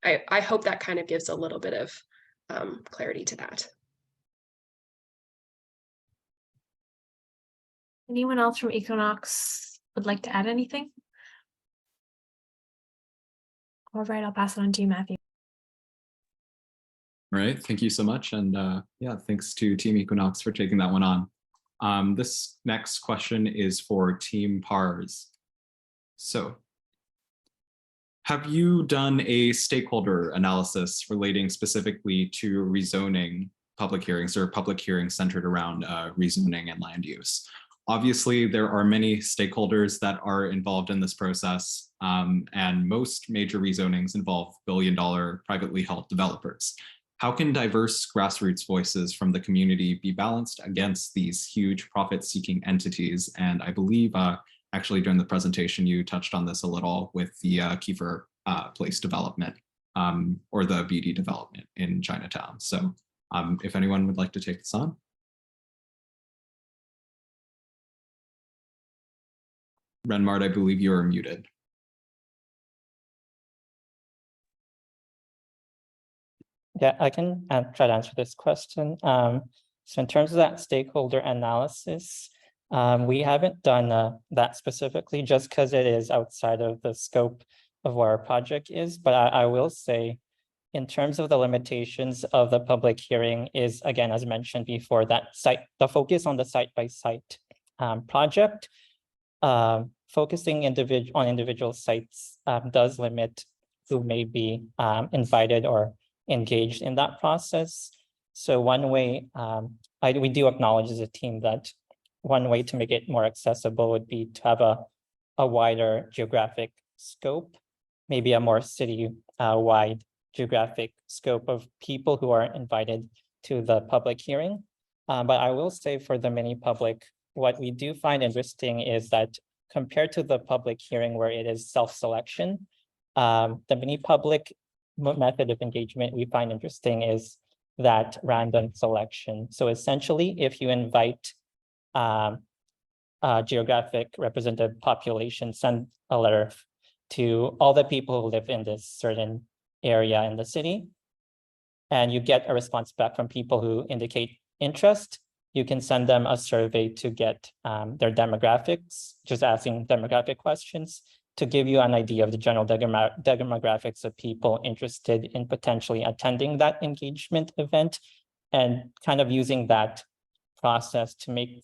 I hope that kind of gives a little bit of clarity to that. Anyone else from Equinox would like to add anything? All right, I'll pass it on to you, Matthew. All right, thank you so much. And yeah, thanks to Team Equinox for taking that one on. This next question is for Team PARS. So, have you done a stakeholder analysis relating specifically to rezoning public hearings, or public hearings centered around rezoning and land use? Obviously, there are many stakeholders that are involved in this process, and most major rezonings involve billion-dollar privately held developers. How can diverse grassroots voices from the community be balanced against these huge profit-seeking entities? And I believe actually during the presentation, you touched on this a little with the Kiefer Place development, or the BD development in Chinatown. So if anyone would like to take this on. Renmart, I believe you are muted. Yeah, I can try to answer this question. So in terms of that stakeholder analysis, we haven't done that specifically just because it is outside of the scope of what our project is. But I will say, in terms of the limitations of the public hearing is, again, as mentioned before, that the focus on the site-by-site project. Focusing on individual sites does limit who may be invited or engaged in that process. So one way, we do acknowledge as a team that one way to make it more accessible would be to have a wider geographic scope, maybe a more city-wide geographic scope of people who are invited to the public hearing. But I will say for the mini public, what we do find interesting is that compared to the public hearing where it is self-selection, the mini public method of engagement we find interesting is that random selection. So essentially, if you invite a geographic representative population, send a letter to all the people who live in this certain area in the city, and you get a response back from people who indicate interest, you can send them a survey to get their demographics, just asking demographic questions to give you an idea of the general demographics of people interested in potentially attending that engagement event, and kind of using that process to make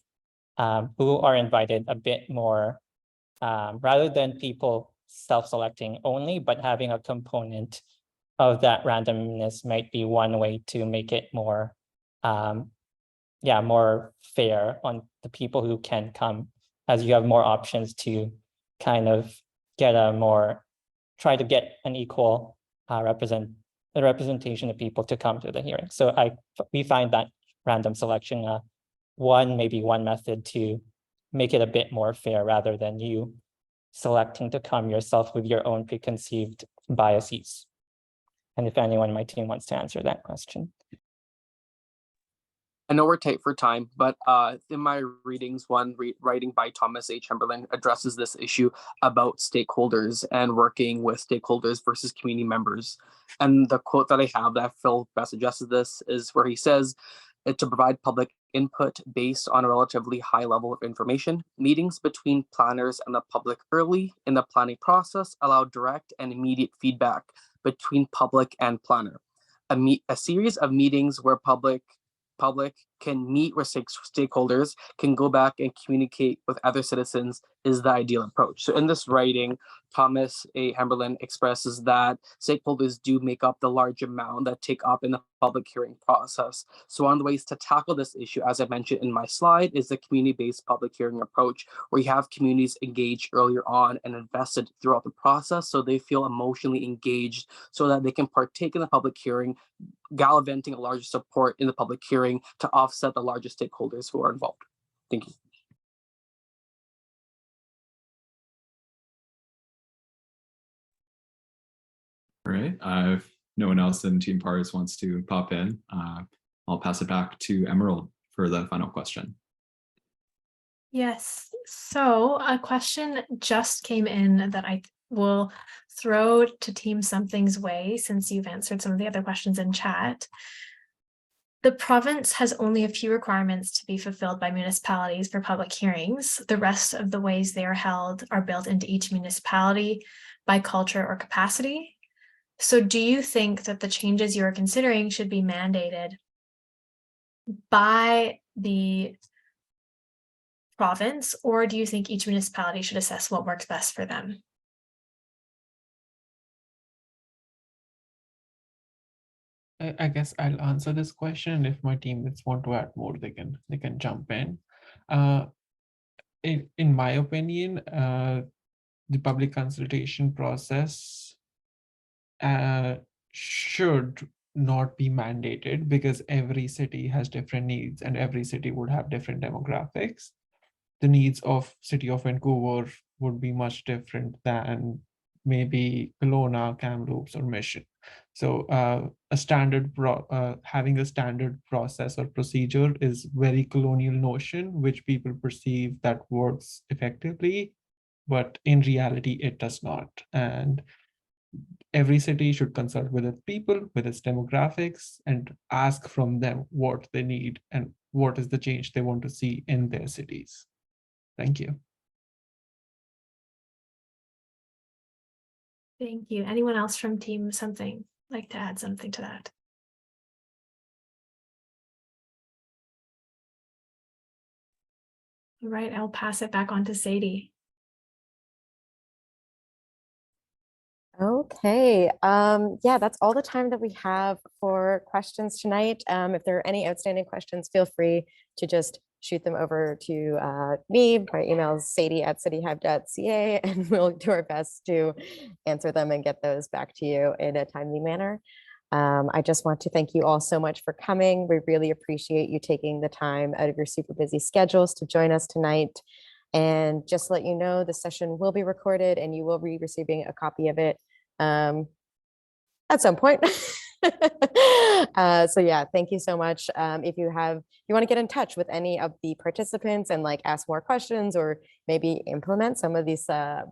who are invited a bit more, rather than people self-selecting only, but having a component of that randomness might be one way to make it more more fair on the people who can come, as you have more options to kind of get try to get an equal representation of people to come to the hearing. So we find that random selection maybe one method to make it a bit more fair, rather than you selecting to come yourself with your own preconceived biases. And if anyone in my team wants to answer that question. I know we're tight for time, but in my readings, writing by Thomas A. Chamberlain addresses this issue about stakeholders and working with stakeholders versus community members. And the quote that I have that I feel best addresses this is where he says, to provide public input based on a relatively high level of information. Meetings between planners and the public early in the planning process allow direct and immediate feedback between public and planner. a series of meetings where public can meet with stakeholders, can go back and communicate with other citizens is the ideal approach. So in this writing, Thomas A. Hemberlin expresses that stakeholders do make up the large amount that take up in the public hearing process. So one of the ways to tackle this issue, as I mentioned in my slide, is the community-based public hearing approach, where you have communities engaged earlier on and invested throughout the process so they feel emotionally engaged so that they can partake in the public hearing, gallivanting a larger support in the public hearing to offset the larger stakeholders who are involved. Thank you. All right, if no one else in Team Pars wants to pop in, I'll pass it back to Emerald for the final question. Yes, so a question just came in that I will throw to Team Something's way since you've answered some of the other questions in chat. The province has only a few requirements to be fulfilled by municipalities for public hearings. The rest of the ways they are held are built into each municipality by culture or capacity. So do you think that the changes you are considering should be mandated by the province, or do you think each municipality should assess what works best for them? I guess I'll answer this question. If my teammates want to add more, they can jump in. In my opinion, the public consultation process should not be mandated because every city has different needs and every city would have different demographics. The needs of city of Vancouver would be much different than maybe Kelowna, Kamloops, or Mission. So having a standard process or procedure is very colonial notion, which people perceive that works effectively, but in reality, it does not. And every city should consult with its people, with its demographics, and ask from them what they need and what is the change they want to see in their cities. Thank you. Thank you. Anyone else from Team Something like to add something to that? All right, I'll pass it back on to Sadie. Okay, yeah, that's all the time that we have for questions tonight. If there are any outstanding questions, feel free to just shoot them over to me. My email is sadie@cityhive.ca, and we'll do our best to answer them and get those back to you in a timely manner. I just want to thank you all so much for coming. We really appreciate you taking the time out of your super busy schedules to join us tonight. And just to let you know, the session will be recorded and you will be receiving a copy of it at some point. So yeah, thank you so much. If you want to get in touch with any of the participants and like ask more questions or maybe implement some of these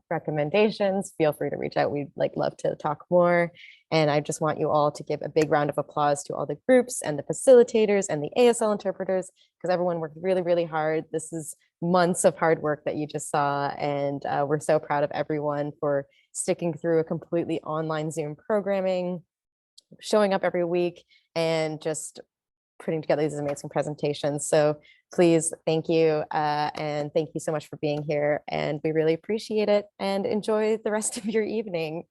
recommendations, feel free to reach out. We'd love to talk more. And I just want you all to give a big round of applause to all the groups and the facilitators and the ASL interpreters, because everyone worked really, really hard. This is months of hard work that you just saw. And we're so proud of everyone for sticking through a completely online Zoom programming, showing up every week, and just putting together these amazing presentations. So please, thank you. And thank you so much for being here. And we really appreciate it, and enjoy the rest of your evening.